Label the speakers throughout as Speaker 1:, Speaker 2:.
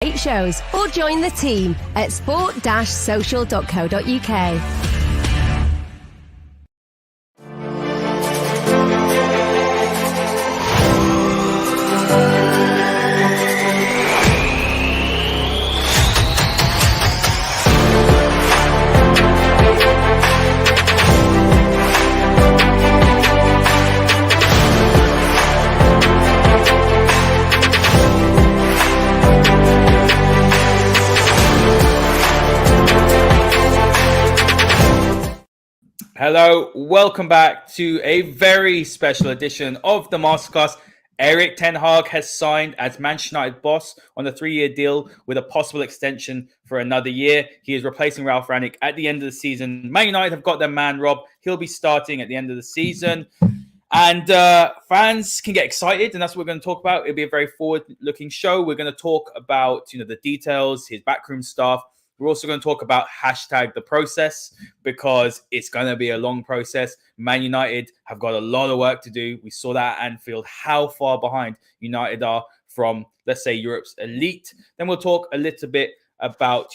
Speaker 1: Great shows or join the team at sport-social.co.uk.
Speaker 2: Hello, welcome back to a very special edition of the Masterclass. Erik ten Hag has signed as Manchester United boss on a 3-year deal with a possible extension for another year. He is replacing Ralf Rangnick at the end of the season. Man United have got their man, Rob. He'll be starting at the end of the season. And fans can get excited, and that's what we're going to talk about. It'll be a very forward-looking show. We're going to talk about, the details, his backroom staff. We're also going to talk about hashtag the process, because it's going to be a long process. Man United have got a lot of work to do. We saw that at Anfield, how far behind United are from, let's say, Europe's elite. Then we'll talk a little bit about,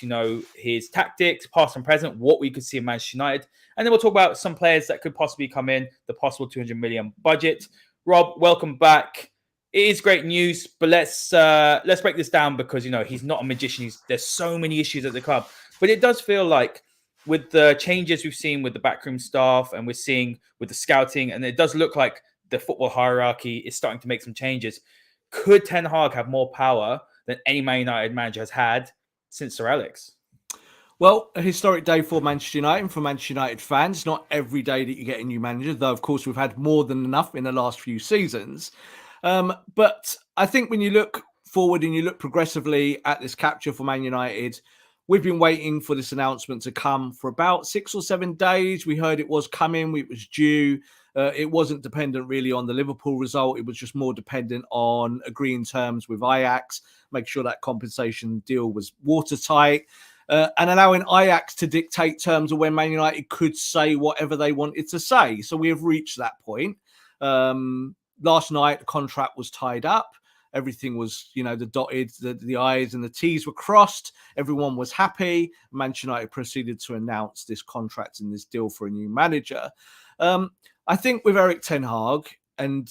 Speaker 2: his tactics, past and present, what we could see in Manchester United. And then we'll talk about some players that could possibly come in, the possible 200 million budget. Rob, welcome back. It is great news, but let's break this down, because he's not a magician. There's so many issues at the club, but it does feel like with the changes we've seen with the backroom staff and we're seeing with the scouting, and it does look like the football hierarchy is starting to make some changes. Could Ten Hag have more power than any Man United manager has had since Sir Alex?
Speaker 3: Well, a historic day for Manchester United and for Manchester United fans. Not every day that you get a new manager, though, of course, we've had more than enough in the last few seasons. But I think when you look forward and you look progressively at this capture for Man United, we've been waiting for this announcement to come for about 6 or 7 days. We heard it was coming. It was due. It wasn't dependent really on the Liverpool result. It was just more dependent on agreeing terms with Ajax, make sure that compensation deal was watertight, and allowing Ajax to dictate terms of when Man United could say whatever they wanted to say. So we have reached that point. Last night, the contract was tied up. Everything was, the dotted, the I's and the T's were crossed. Everyone was happy. Manchester United proceeded to announce this contract and this deal for a new manager. I think with Erik ten Hag, and,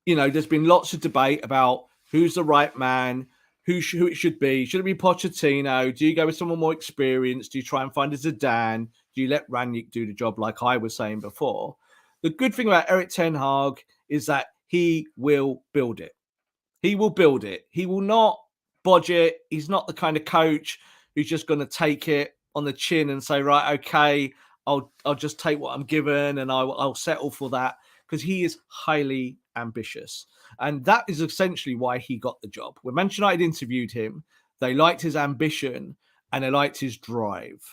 Speaker 3: there's been lots of debate about who's the right man, who it should be. Should it be Pochettino? Do you go with someone more experienced? Do you try and find a Zidane? Do you let Rangnick do the job like I was saying before? The good thing about Erik ten Hag is that he will build it. He will build it. He will not bodge it. He's not the kind of coach who's just going to take it on the chin and say, right, okay, I'll just take what I'm given and I'll settle for that, because he is highly ambitious. And that is essentially why he got the job. When Manchester United interviewed him, they liked his ambition and they liked his drive.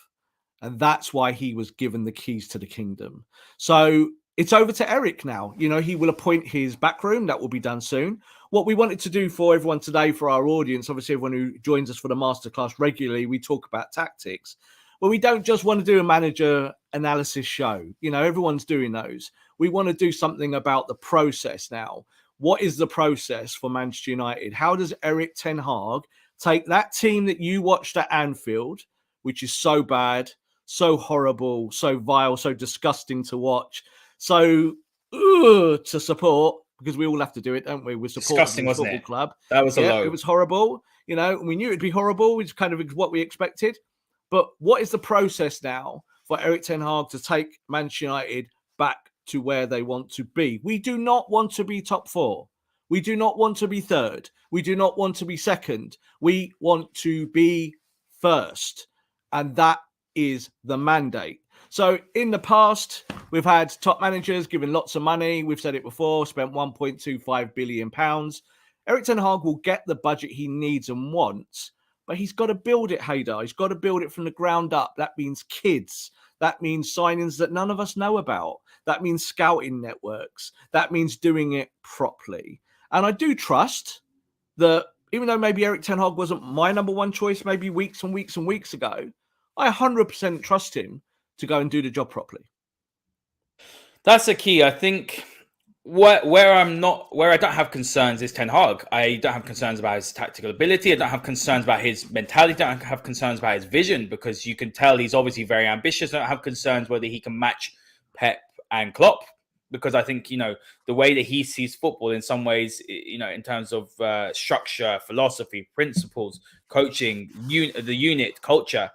Speaker 3: And that's why he was given the keys to the kingdom. So it's over to Erik now. He will appoint his backroom. That will be done soon. What we wanted to do for everyone today, for our audience, obviously everyone who joins us for the masterclass regularly, we talk about tactics. But we don't just want to do a manager analysis show. Everyone's doing those. We want to do something about the process now. What is the process for Manchester United? How does Erik ten Hag take that team that you watched at Anfield, which is so bad, so horrible, so vile, so disgusting to watch, so to support, because we all have to do it, don't we? We're supporting the football club.
Speaker 2: That was a low.
Speaker 3: It was horrible. We knew it'd be horrible. It's kind of what we expected. But what is the process now for Erik ten Hag to take Manchester United back to where they want to be? We do not want to be top 4. We do not want to be third. We do not want to be second. We want to be first. And that is the mandate. So in the past, we've had top managers given lots of money. We've said it before, spent £1.25 billion. Erik ten Hag will get the budget he needs and wants, but he's got to build it, Haider. He's got to build it from the ground up. That means kids. That means signings that none of us know about. That means scouting networks. That means doing it properly. And I do trust that, even though maybe Erik ten Hag wasn't my number one choice maybe weeks and weeks and weeks ago, I 100% trust him to go and do the job properly.
Speaker 2: That's the key. I think where I don't have concerns is Ten Hag. I don't have concerns about his tactical ability. I don't have concerns about his mentality. I don't have concerns about his vision, because you can tell he's obviously very ambitious. I don't have concerns whether he can match Pep and Klopp, because I think, the way that he sees football in some ways, in terms of structure, philosophy, principles, coaching, the unit, culture,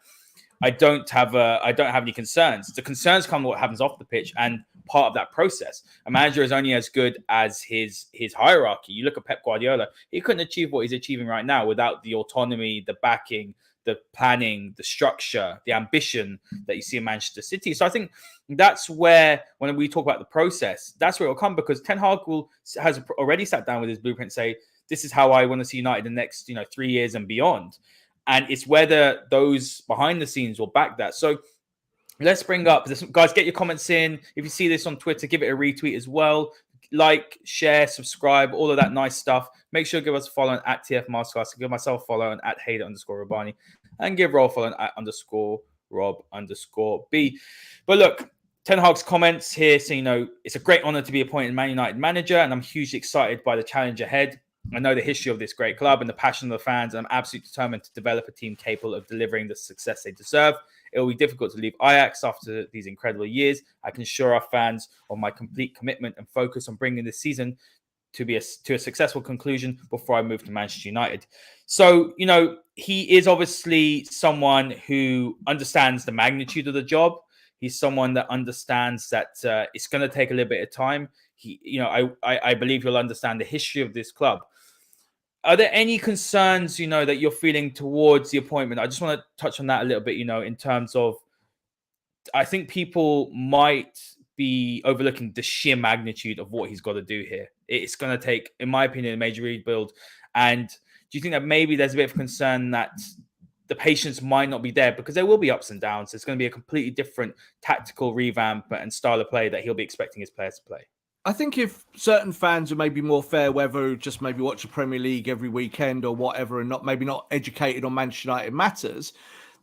Speaker 2: I don't have any concerns. The concerns come to what happens off the pitch and part of that process. A manager is only as good as his hierarchy. You look at Pep Guardiola; he couldn't achieve what he's achieving right now without the autonomy, the backing, the planning, the structure, the ambition that you see in Manchester City. So I think that's where, when we talk about the process, that's where it will come, because Ten Hag has already sat down with his blueprint and say, this is how I want to see United in the next 3 years and beyond. And it's whether those behind the scenes will back that. So let's bring up this. Guys, get your comments in. If you see this on Twitter, give it a retweet as well. Like, share, subscribe, all of that nice stuff. Make sure to give us a follow at TF Masterclass. Give myself a follow at Haider_Rubbani. And give Rob a follow at _Rob_B. But look, Ten Hag's comments here saying, it's a great honor to be appointed Man United manager, and I'm hugely excited by the challenge ahead. I know the history of this great club and the passion of the fans, and I'm absolutely determined to develop a team capable of delivering the success they deserve. It will be difficult to leave Ajax after these incredible years. I can assure our fans of my complete commitment and focus on bringing this season to a successful conclusion before I move to Manchester United. So, he is obviously someone who understands the magnitude of the job. He's someone that understands that it's going to take a little bit of time. I believe he'll understand the history of this club. Are there any concerns, that you're feeling towards the appointment? I just want to touch on that a little bit, in terms of, I think people might be overlooking the sheer magnitude of what he's got to do here. It's going to take, in my opinion, a major rebuild. And do you think that maybe there's a bit of concern that the patience might not be there, because there will be ups and downs? It's going to be a completely different tactical revamp and style of play that he'll be expecting his players to play.
Speaker 3: I think if certain fans are maybe more fair weather, just maybe watch the Premier League every weekend or whatever, and maybe not educated on Manchester United matters,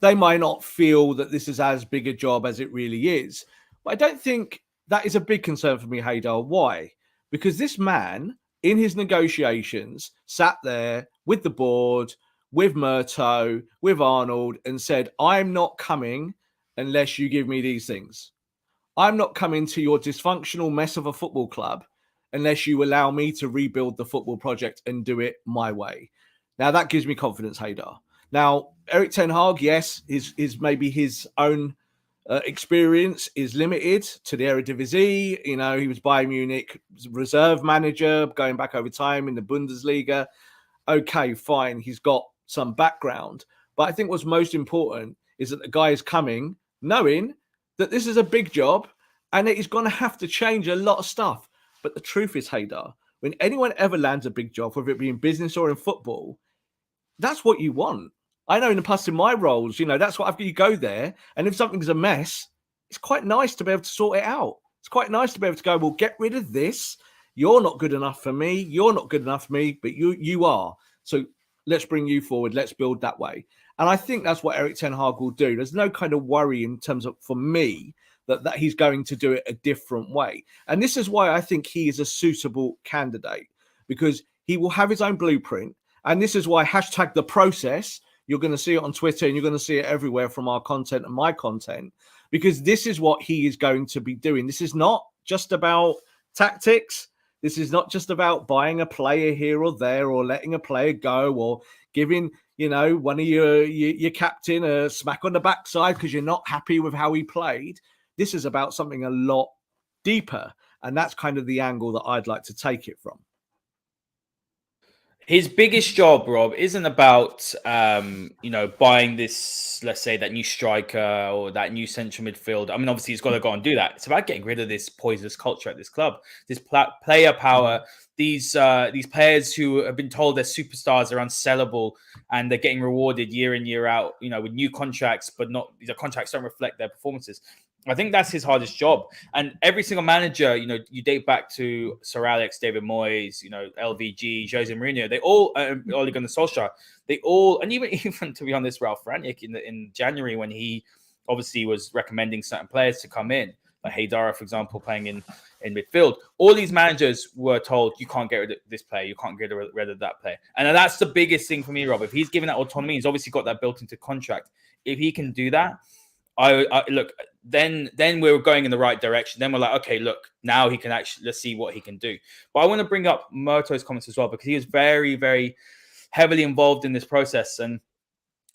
Speaker 3: they might not feel that this is as big a job as it really is. But I don't think that is a big concern for me, Haider. Why? Because this man, in his negotiations, sat there with the board, with Murto, with Arnold, and said, I'm not coming unless you give me these things. I'm not coming to your dysfunctional mess of a football club unless you allow me to rebuild the football project and do it my way. Now, that gives me confidence, Haider. Now, Erik ten Hag, yes, maybe his own experience is limited to the Eredivisie. He was Bayern Munich reserve manager going back over time in the Bundesliga. Okay, fine. He's got some background. But I think what's most important is that the guy is coming knowing that this is a big job and that he's going to have to change a lot of stuff. But the truth is, Haider, when anyone ever lands a big job, whether it be in business or in football, that's what you want. I know in the past in my roles, that's what you go there. And if something's a mess, it's quite nice to be able to sort it out. It's quite nice to be able to go, well, get rid of this. You're not good enough for me. You're not good enough for me, but you are. So let's bring you forward. Let's build that way. And I think that's what Erik ten Hag will do. There's no kind of worry in terms of, for me, that he's going to do it a different way. And this is why I think he is a suitable candidate, because he will have his own blueprint. And this is why #the process, you're going to see it on Twitter and you're going to see it everywhere from our content and my content, because this is what he is going to be doing. This is not just about tactics. This is not just about buying a player here or there or letting a player go or giving, one of your captain a smack on the backside because you're not happy with how he played. This is about something a lot deeper. And that's kind of the angle that I'd like to take it from.
Speaker 2: His biggest job, Rob, isn't about, buying this, let's say, that new striker or that new central midfield. I mean, obviously, he's got to go and do that. It's about getting rid of this poisonous culture at this club, this player power, these players who have been told they're superstars are unsellable and they're getting rewarded year in, year out, with new contracts, but the contracts don't reflect their performances. I think that's his hardest job. And every single manager, you date back to Sir Alex, David Moyes, LVG, Jose Mourinho, they all, Ole Gunnar Solskjaer, they all, and even to be honest, Ralph Rangnick in January when he obviously was recommending certain players to come in, like Haider, for example, playing in midfield. All these managers were told, you can't get rid of this player, you can't get rid of that player. And that's the biggest thing for me, Rob. If he's given that autonomy, he's obviously got that built into contract. If he can do that, I look, then we're going in the right direction. Then we're like, okay, look, now he can actually, let's see what he can do. But I want to bring up Murto's comments as well, because he was very, very heavily involved in this process. And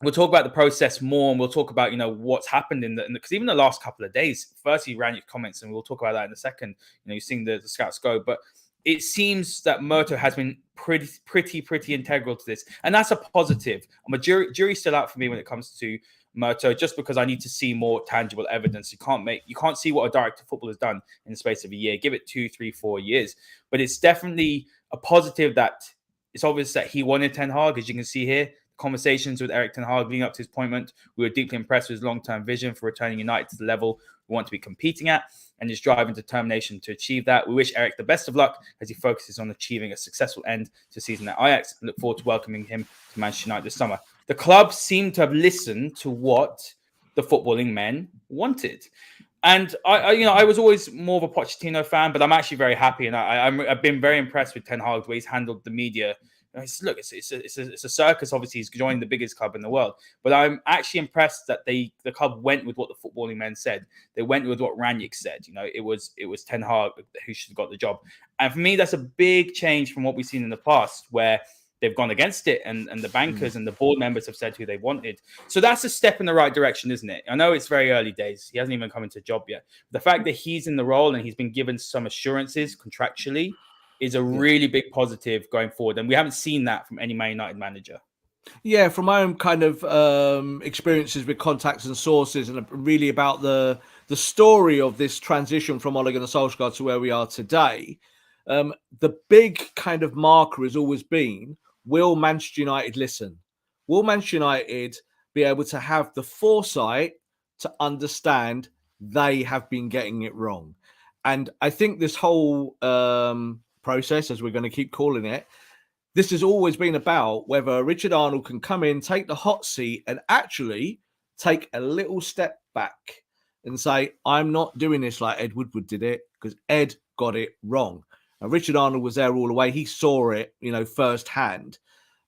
Speaker 2: we'll talk about the process more, and we'll talk about, what's happened because even the last couple of days, firstly, Rangnick comments, and we'll talk about that in a second. You've seen the scouts go, but it seems that Murto has been pretty integral to this, and that's a positive. I'm a jury's still out for me when it comes to Murto, just because I need to see more tangible evidence. You can't see what a director of football has done in the space of a year. Give it 2, 3, 4 years, but it's definitely a positive that it's obvious that he wanted Ten Hag, as you can see here. Conversations with Erik Ten Hag leading up to his appointment, we were deeply impressed with his long-term vision for returning United to the level we want to be competing at, and his drive and determination to achieve that. We wish Erik the best of luck as he focuses on achieving a successful end to season at Ajax, and look forward to welcoming him to Manchester United this summer. The club seemed to have listened to what the footballing men wanted. And I was always more of a Pochettino fan, but I'm actually very happy, and I've been very impressed with Ten Hag, the way he's handled the media. It's a circus. Obviously, he's joined the biggest club in the world, but I'm actually impressed that the club went with what the footballing men said. They went with what Rangnick said. It was Ten Hag who should have got the job, and for me, that's a big change from what we've seen in the past, where they've gone against it, and the bankers and the board members have said who they wanted. So that's a step in the right direction, isn't it? I know it's very early days. He hasn't even come into a job yet. The fact that he's in the role and he's been given some assurances contractually is a really big positive going forward. And we haven't seen that from any Man United manager.
Speaker 3: Yeah, from my own kind of experiences with contacts and sources, and really about the story of this transition from Ole Gunnar Solskjaer to where we are today, the big kind of marker has always been, will Manchester United listen? Will Manchester United be able to have the foresight to understand they have been getting it wrong? And I think this whole process, as we're going to keep calling it, this has always been about whether Richard Arnold can come in, take the hot seat, and actually take a little step back and say, I'm not doing this like Ed Woodward did it, because Ed got it wrong. Now, Richard Arnold was there all the way. He saw it, firsthand.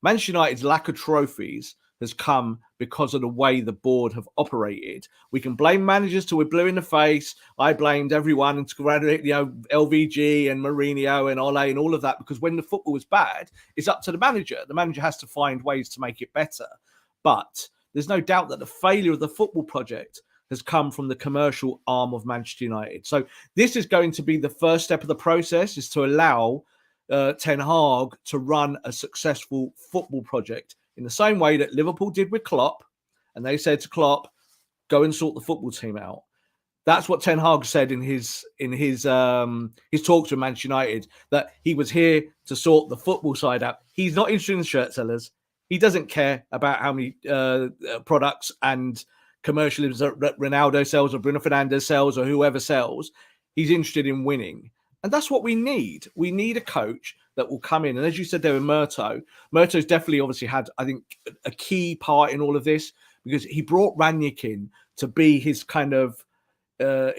Speaker 3: Manchester United's lack of trophies has come because of the way the board have operated. We can blame managers till we're blue in the face. I blamed everyone, and LVG and Mourinho and Ole and all of that, because when the football was bad, it's up to the manager. The manager has to find ways to make it better. But there's no doubt that the failure of the football project has come from the commercial arm of Manchester United. So this is going to be the first step of the process, is to allow Ten Hag to run a successful football project in the same way that Liverpool did with Klopp, and they said to Klopp, go and sort the football team out. That's what Ten Hag said in his talks with Manchester United, that he was here to sort the football side out. He's not interested in shirt sellers. He doesn't care about how many products and commercials that Ronaldo sells or Bruno Fernandes sells or whoever sells. He's interested in winning. And that's what we need. We need a coach that will come in. And as you said there with Murto's definitely obviously had, I think, a key part in all of this, because he brought Rangnick in to be his kind of the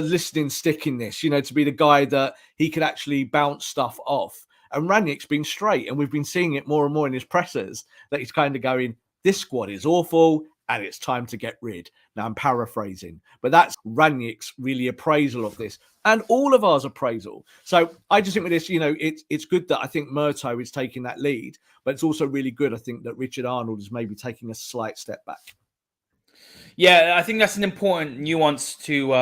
Speaker 3: listening stick in this, to be the guy that he could actually bounce stuff off. And Rangnick's been straight, and we've been seeing it more and more in his pressers, that he's kind of going, this squad is awful and it's time to get rid. Now, I'm paraphrasing, but that's Rangnick's really appraisal of this, and all of ours appraisal. So I just think with this, it's good that I think Murto is taking that lead, but it's also really good, I think, that Richard Arnold is maybe taking a slight step back.
Speaker 2: Yeah, I think that's an important nuance to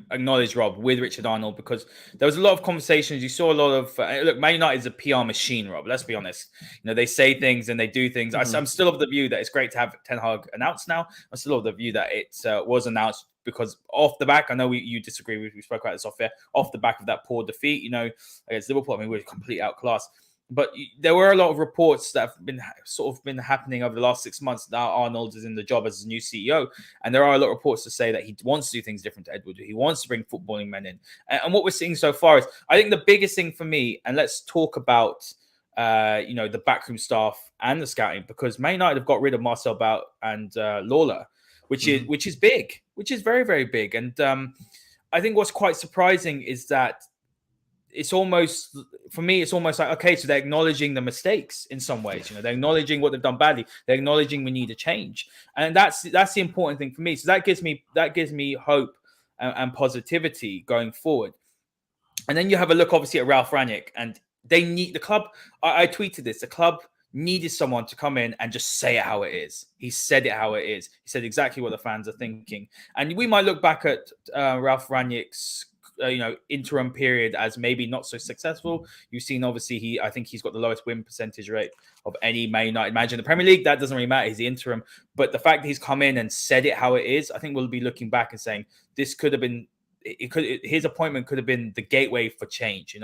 Speaker 2: acknowledge, Rob, with Richard Arnold, because there was a lot of conversations. You saw a lot of look, Man United is a PR machine, Rob. Let's be honest. They say things and they do things. Mm-hmm. I'm still of the view that it's great to have Ten Hag announced now. I'm still of the view that it was announced because off the back, I know you disagree. We spoke about this off air. Off the back of that poor defeat, against Liverpool, I mean, we're completely outclassed. But there were a lot of reports that have been happening over the last 6 months. Now Arnold is in the job as his new CEO, and there are a lot of reports to say that he wants to do things different to Edward. He wants to bring footballing men in, and what we're seeing so far is, I think, the biggest thing for me. And let's talk about the backroom staff and the scouting, because Man United have got rid of Marcel Bout and Lawler. which is big, which is very, very big. And I think what's quite surprising is that it's almost, for me, it's almost like, okay, so they're acknowledging the mistakes in some ways. They're acknowledging what they've done badly. They're acknowledging we need a change, and that's the important thing for me. So that gives me hope and positivity going forward. And then you have a look, obviously, at Ralf Rangnick, and they need the club. I tweeted this. The club needed someone to come in and just say it how it is. He said it how it is. He said exactly what the fans are thinking. And we might look back at Ralf Rangnick's interim period as maybe not so successful. You've seen, obviously, I think he's got the lowest win percentage rate of any Man United manager in the Premier League. That doesn't really matter. He's the interim. But the fact that he's come in and said it how it is, I think we'll be looking back and saying this could have been, his appointment could have been the gateway for change,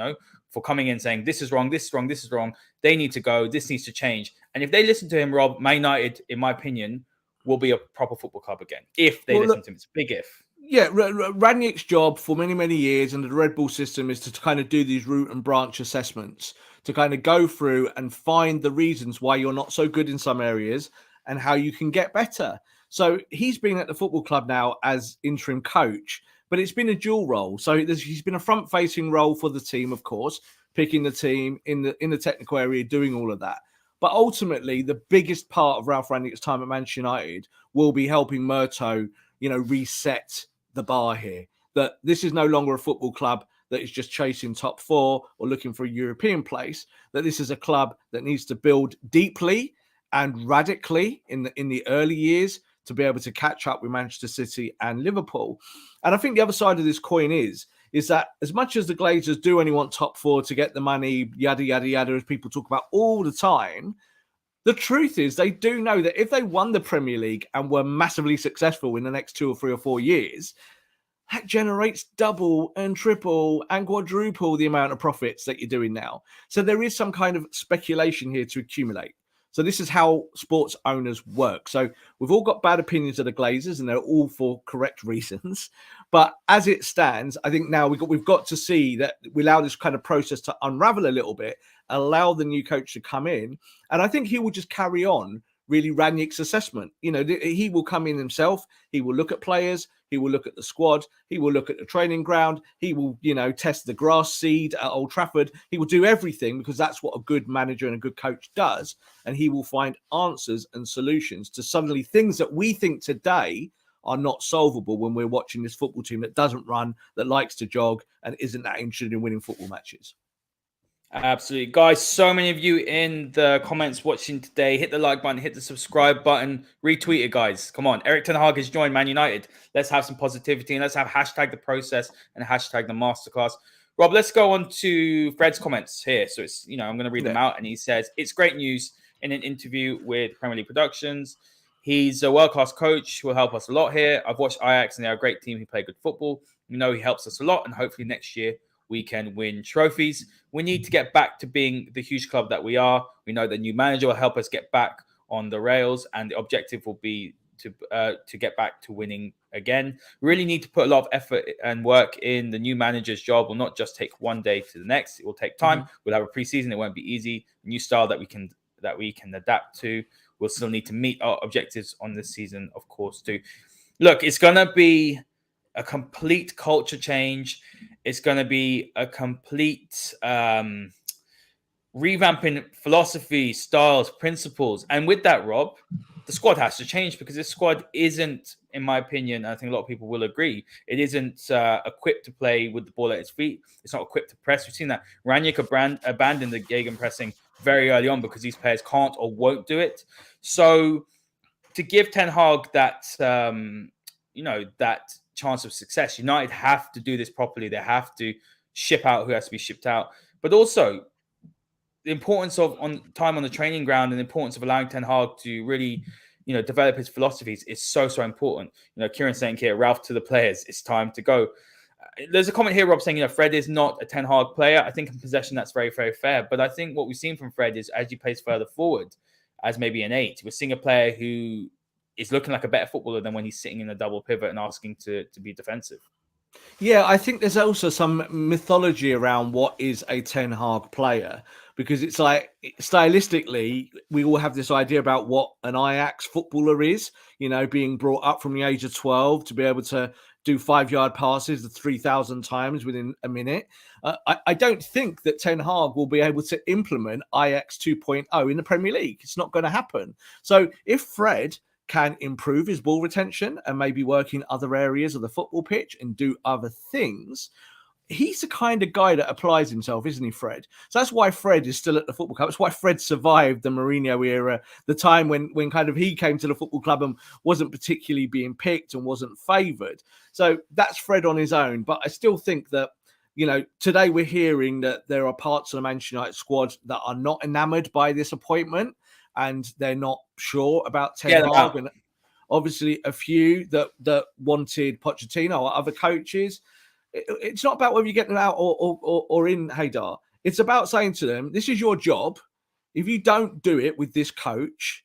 Speaker 2: for coming in saying this is wrong, this is wrong, this is wrong. They need to go. This needs to change. And if they listen to him, Rob, Man United, in my opinion, will be a proper football club again. If they listen to him. It's a big if.
Speaker 3: Yeah, Rangnick's job for many, many years under the Red Bull system is to kind of do these root and branch assessments, to kind of go through and find the reasons why you're not so good in some areas and how you can get better. So he's been at the football club now as interim coach, but it's been a dual role. So he's been a front-facing role for the team, of course, picking the team in the technical area, doing all of that. But ultimately, the biggest part of Ralf Rangnick's time at Manchester United will be helping Murto, reset the bar here. That this is no longer a football club that is just chasing top four or looking for a European place. That this is a club that needs to build deeply and radically in the early years to be able to catch up with Manchester City and Liverpool. And I think the other side of this coin is that as much as the Glazers do only want top four to get the money, yada, yada, yada, as people talk about all the time, the truth is they do know that if they won the Premier League and were massively successful in the next 2 or 3 or 4 years, that generates double and triple and quadruple the amount of profits that you're doing now. So there is some kind of speculation here to accumulate. So this is how sports owners work. So we've all got bad opinions of the Glazers, and they're all for correct reasons. But as it stands, I think now we've got to see that we allow this kind of process to unravel a little bit, allow the new coach to come in, and I think he will just carry on really Rangnick's assessment. He will come in himself. He will look at players. He will look at the squad. He will look at the training ground. He will, test the grass seed at Old Trafford. He will do everything because that's what a good manager and a good coach does. And he will find answers and solutions to suddenly things that we think today are not solvable when we're watching this football team that doesn't run, that likes to jog and isn't that interested in winning football matches.
Speaker 2: Absolutely. Guys, so many of you in the comments watching today. Hit the like button, hit the subscribe button, retweet it, guys. Come on. Erik ten Hag has joined Man United. Let's have some positivity and let's have hashtag the process and hashtag the masterclass. Rob, let's go on to Fred's comments here. So it's, I'm going to read them out. And he says, it's great news in an interview with Premier League Productions. He's a world-class coach who will help us a lot here. I've watched Ajax and they're a great team who play good football. We know he helps us a lot and hopefully next year we can win trophies. We need to get back to being the huge club that we are. We know the new manager will help us get back on the rails, and the objective will be to get back to winning again. We really need to put a lot of effort and work in. The new manager's job will not just take one day to the next. It will take time. We'll have a preseason. It won't be easy. New style that we can adapt to. We'll still need to meet our objectives on this season, of course, too. Look, it's going to be a complete culture change. It's going to be a complete revamping philosophy, styles, principles. And with that, Rob, the squad has to change because this squad isn't, in my opinion, I think a lot of people will agree, it isn't equipped to play with the ball at its feet. It's not equipped to press. We've seen that Rangnick abandoned the gegenpressing very early on because these players can't or won't do it. So to give Ten Hag that, that chance of success, United have to do this properly. They have to ship out who has to be shipped out. But also the importance of time on the training ground and the importance of allowing Ten Hag to really, develop his philosophies is so, so important. Kieran saying here, Ralph to the players, it's time to go. There's a comment here, Rob, saying, Fred is not a Ten Hag player. I think in possession, that's very, very fair. But I think what we've seen from Fred is as he plays further forward, as maybe an 8, we're seeing a player who is looking like a better footballer than when he's sitting in a double pivot and asking to be defensive.
Speaker 3: Yeah, I think there's also some mythology around what is a Ten Hag player. because it's like stylistically, we all have this idea about what an Ajax footballer is, being brought up from the age of 12 to be able to do 5-yard passes the 3,000 times within a minute. I don't think that Ten Hag will be able to implement Ajax 2.0 in the Premier League. It's not going to happen. So if Fred can improve his ball retention and maybe work in other areas of the football pitch and do other things, he's the kind of guy that applies himself, isn't he, Fred? So that's why Fred is still at the football club. That's why Fred survived the Mourinho era, the time when kind of he came to the football club and wasn't particularly being picked and wasn't favoured. So that's Fred on his own. But I still think that, today we're hearing that there are parts of the Manchester United squad that are not enamoured by this appointment and they're not sure about Ten Hag. And obviously a few that wanted Pochettino or other coaches. It's not about whether you get them out or in, Haider. It's about saying to them, this is your job. If you don't do it with this coach,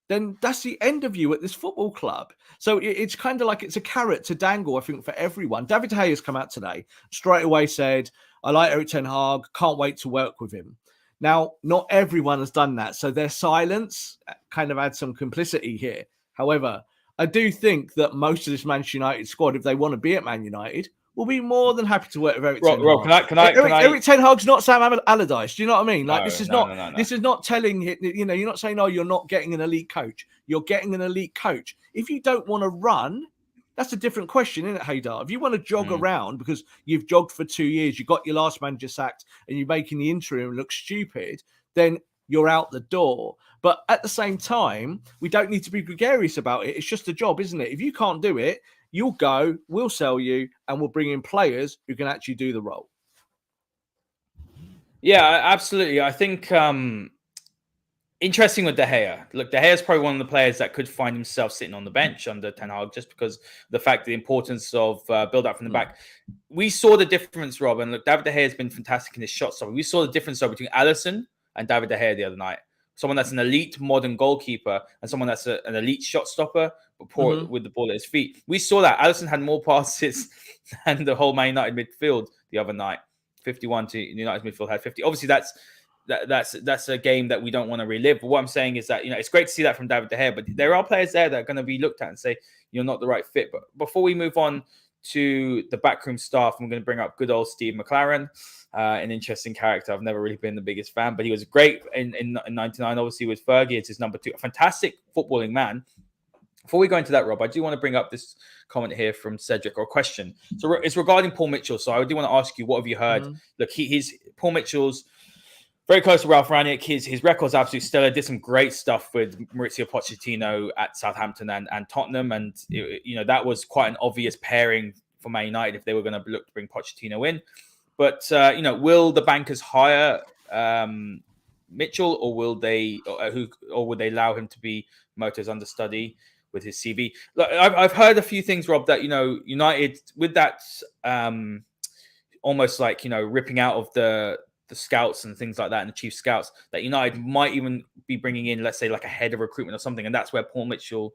Speaker 3: then that's the end of you at this football club. So it's kind of like it's a carrot to dangle, I think, for everyone. David Hay has come out today, straight away said, I like Erik ten Hag, can't wait to work with him. Now, not everyone has done that. So their silence kind of adds some complicity here. However, I do think that most of this Manchester United squad, if they want to be at Man United, will be more than happy to work with Erik ten Hag.
Speaker 2: Rob,
Speaker 3: Erik ten Hag's not Sam Allardyce. Do you know what I mean? Like,
Speaker 2: No,
Speaker 3: this is
Speaker 2: no,
Speaker 3: not.
Speaker 2: no.
Speaker 3: This is not telling you're not saying, oh, you're not getting an elite coach. You're getting an elite coach. If you don't want to run, that's a different question, isn't it, Haider? If you want to jog around because you've jogged for 2 years, you got your last manager sacked, and you're making the interim look stupid, then you're out the door. But at the same time, we don't need to be gregarious about it. It's just a job, isn't it? If you can't do it, you'll go, we'll sell you, and we'll bring in players who can actually do the role.
Speaker 2: Yeah, absolutely. I think interesting with De Gea. Look, De Gea is probably one of the players that could find himself sitting on the bench under Ten Hag just because of the fact, the importance of build up from the back. We saw the difference, Rob, and look, David De Gea has been fantastic in his shot stopping. We saw the difference though between Alisson and David De Gea the other night. Someone that's an elite modern goalkeeper and someone that's an elite shot stopper, but poor with the ball at his feet. We saw that Alisson had more passes than the whole Man United midfield the other night. 51 to United midfield had 50. Obviously, that's a game that we don't want to relive. But what I'm saying is that it's great to see that from David De Gea, but there are players there that are going to be looked at and say you're not the right fit. But before we move on to the backroom staff, I'm going to bring up good old Steve McLaren. An interesting character. I've never really been the biggest fan, but he was great in 99, obviously, with Fergie. It's his number 2. A fantastic footballing man. Before we go into that, Rob, I do want to bring up this comment here from Cedric, or a question. So it's regarding Paul Mitchell. So I do want to ask you, what have you heard? Look, Paul Mitchell's very close to Ralph Rangnick. His record's absolutely stellar. Did some great stuff with Maurizio Pochettino at Southampton and Tottenham. And, that was quite an obvious pairing for Man United if they were going to look to bring Pochettino in. But, will the bankers hire Mitchell, or will they allow him to be Moto's understudy with his CV? Look, I've heard a few things, Rob, that, United, with that almost like, ripping out of the scouts and things like that, and the chief scouts, that United might even be bringing in, let's say, like a head of recruitment or something. And that's where Paul Mitchell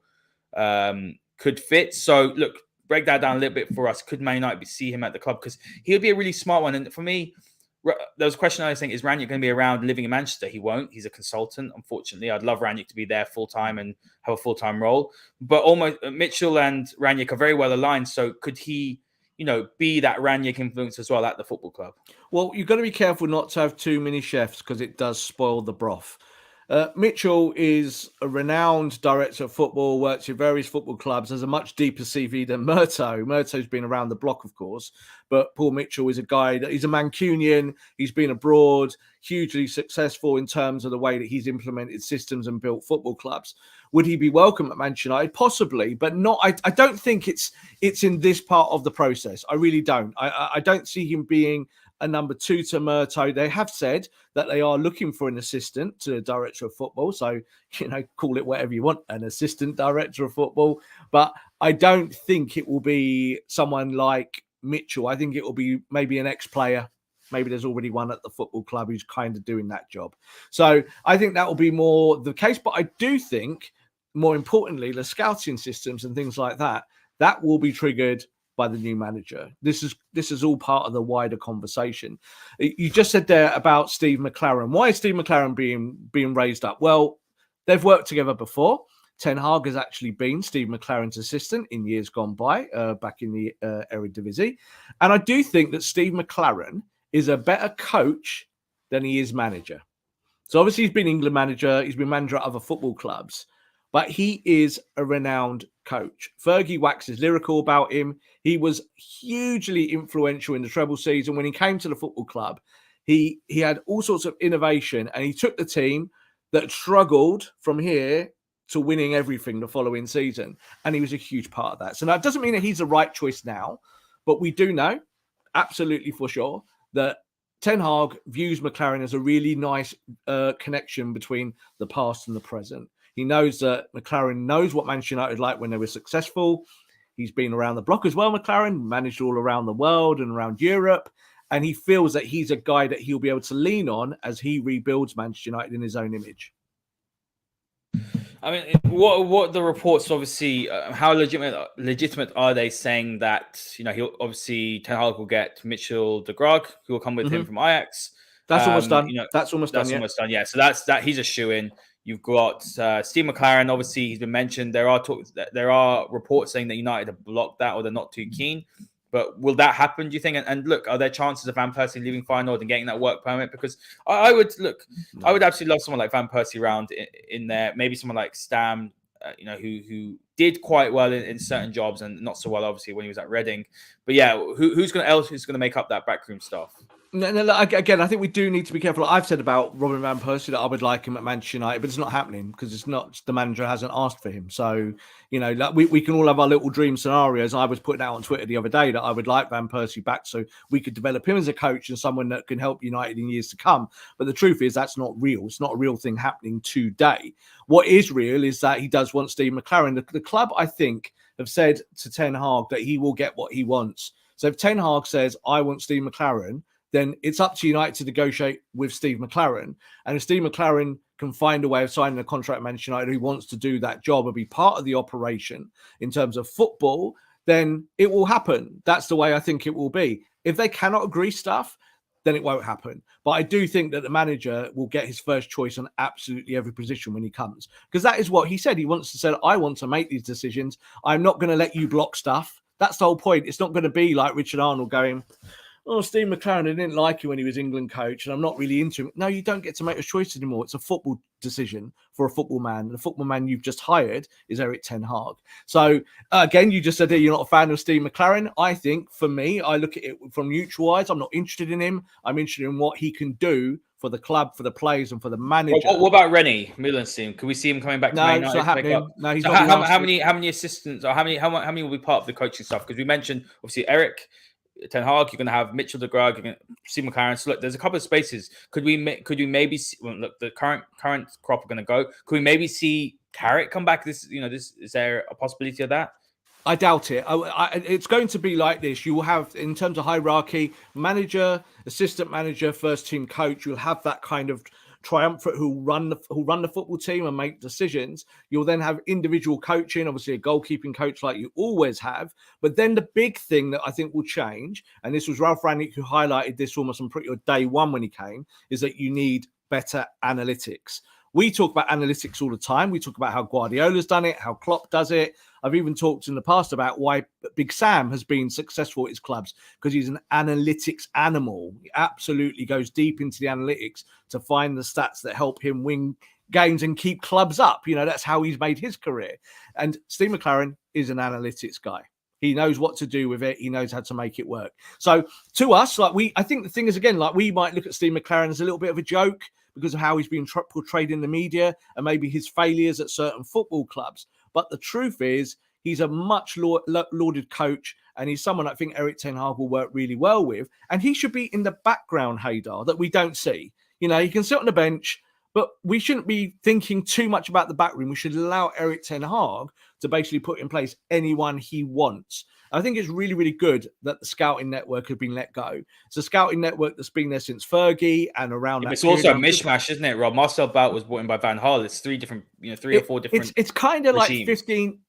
Speaker 2: could fit. So, look, break that down a little bit for us. Could Man United see him at the club? Because he would be a really smart one. And for me, there was a question I was saying, is Rangnick going to be around living in Manchester? He won't. He's a consultant, unfortunately. I'd love Rangnick to be there full-time and have a full-time role. But almost Mitchell and Rangnick are very well aligned. So could he, be that Rangnick influence as well at the football club?
Speaker 3: Well, you've got to be careful not to have too many chefs because it does spoil the broth. Mitchell is a renowned director of football, works in various football clubs, has a much deeper CV than Murto. Murto's been around the block, of course, but Paul Mitchell is a guy that he's a Mancunian. He's been abroad, hugely successful in terms of the way that he's implemented systems and built football clubs. Would he be welcome at Manchester United? Possibly, but not. I don't think it's in this part of the process. I really don't. I don't see him being a number 2 to Murto. They have said that they are looking for an assistant to the director of football. So, call it whatever you want, an assistant director of football. But I don't think it will be someone like Mitchell. I think it will be maybe an ex-player. Maybe there's already one at the football club who's kind of doing that job. So I think that will be more the case. But I do think, more importantly, the scouting systems and things like that, that will be triggered by the new manager. This is all part of the wider conversation. You just said there about Steve McClaren. Why is Steve McClaren being raised up? Well, they've worked together before. Ten Hag has actually been Steve McClaren's assistant in years gone by, back in the Eredivisie. And I do think that Steve McClaren is a better coach than he is manager. So obviously he's been England manager, he's been manager at other football clubs, but he is a renowned coach. Fergie waxes lyrical about him. He was hugely influential in the treble season. When he came to the football club, he had all sorts of innovation, and he took the team that struggled from here to winning everything the following season. And he was a huge part of that. So that doesn't mean that he's the right choice now, but we do know absolutely for sure that Ten Hag views McClaren as a really nice connection between the past and the present. He knows that McClaren knows what Manchester United like when they were successful. He's been around the block as well, McClaren, managed all around the world and around Europe. And he feels that he's a guy that he'll be able to lean on as he rebuilds Manchester United in his own image.
Speaker 2: I mean, what the reports, obviously, how legitimate are they saying that, he'll obviously, Ten Hag will get Mitchell de Graag, who will come with him from Ajax.
Speaker 3: That's almost done. That's almost done.
Speaker 2: Yeah. So that's he's a shoo-in. You've got Steve McClaren. Obviously, he's been mentioned. There are reports saying that United have blocked that, or they're not too keen. But will that happen, do you think? And look, are there chances of Van Persie leaving Feyenoord and getting that work permit? Because I would absolutely love someone like Van Persie around in there. Maybe someone like Stam, who did quite well in certain jobs and not so well, obviously, when he was at Reading. But yeah, who's going to make up that backroom stuff?
Speaker 3: No, again, I think we do need to be careful. I've said about Robin Van Persie that I would like him at Manchester United, but it's not happening because it's not, the manager hasn't asked for him. So, we can all have our little dream scenarios. I was putting out on Twitter the other day that I would like Van Persie back so we could develop him as a coach and someone that can help United in years to come. But the truth is that's not real. It's not a real thing happening today. What is real is that he does want Steve McClaren. The club, I think, have said to Ten Hag that he will get what he wants. So if Ten Hag says, I want Steve McClaren, then it's up to United to negotiate with Steve McClaren. And if Steve McClaren can find a way of signing a contract with Manchester United who wants to do that job and be part of the operation in terms of football, then it will happen. That's the way I think it will be. If they cannot agree stuff, then it won't happen. But I do think that the manager will get his first choice on absolutely every position when he comes. Because that is what he said. He wants to say, I want to make these decisions. I'm not going to let you block stuff. That's the whole point. It's not going to be like Richard Arnold going, Steve McClaren, I didn't like you when he was England coach, and I'm not really into him. No, you don't get to make a choice anymore. It's a football decision for a football man. The football man you've just hired is Erik ten Hag. So, again, you just said that you're not a fan of Steve McClaren. I think, for me, I look at it from neutral eyes. I'm not interested in him. I'm interested in what he can do for the club, for the players, and for the manager.
Speaker 2: What about Rennie Milan's team? Can we see him coming back to Man United?
Speaker 3: No, it's not happening. No, he's
Speaker 2: so
Speaker 3: not.
Speaker 2: How many assistants, or how many will be part of the coaching staff? Because we mentioned, obviously, Erik ten Hag, you're going to have Mitchell de Graag, you're going to Steve McClaren. So look, there's a couple of spaces. Could we maybe see, well, look, the current crop are going to go. Could we maybe see Carrick come back? Is there a possibility of that?
Speaker 3: I doubt it. It's going to be like this. You will have, in terms of hierarchy, manager, assistant manager, first team coach. You'll have that kind of triumvirate who run the football team and make decisions. You'll then have individual coaching, obviously a goalkeeping coach like you always have. But then the big thing that I think will change, and this was Ralph Rangnick who highlighted this almost on day one when he came, is that you need better analytics. We talk about analytics all the time. We talk about how Guardiola's done it, how Klopp does it. I've even talked in the past about why Big Sam has been successful at his clubs, because he's an analytics animal. He absolutely goes deep into the analytics to find the stats that help him win games and keep clubs up. That's how he's made his career. And Steve McClaren is an analytics guy. He knows what to do with it. He knows how to make it work. So to us, I think the thing is, again, we might look at Steve McClaren as a little bit of a joke because of how he's been portrayed in the media and maybe his failures at certain football clubs. But the truth is, he's a much lauded coach, and he's someone I think Erik ten Hag will work really well with. And he should be in the background, Haider, that we don't see. He can sit on the bench, But we shouldn't be thinking too much about the backroom. We should allow Erik ten Hag to basically put in place anyone he wants. I think it's really, really good that the scouting network has been let go. It's a scouting network that's been there since Fergie and around that.
Speaker 2: It's also a mishmash, isn't it, Rob? Marcel Bout was brought in by Van Gaal. It's three or four different.
Speaker 3: It's kind of
Speaker 2: regimes.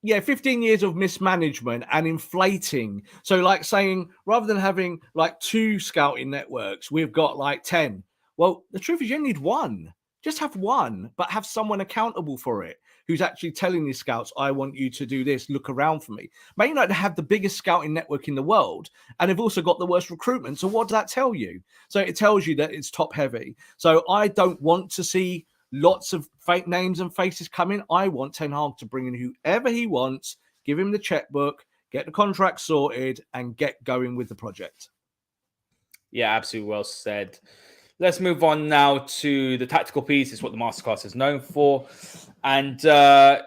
Speaker 3: Like 15 years of mismanagement and inflating. So, like saying rather than having like 2 scouting networks, we've got like 10. Well, the truth is, you need one. Just have one, but have someone accountable for it who's actually telling these scouts, I want you to do this, look around for me. Man United have the biggest scouting network in the world, and they've also got the worst recruitment. So what does that tell you? So it tells you that it's top heavy. So I don't want to see lots of fake names and faces come in. I want Ten Hag to bring in whoever he wants, give him the checkbook, get the contract sorted, and get going with the project.
Speaker 2: Yeah, absolutely well said. Let's move on now to the tactical piece. It's what the masterclass is known for. And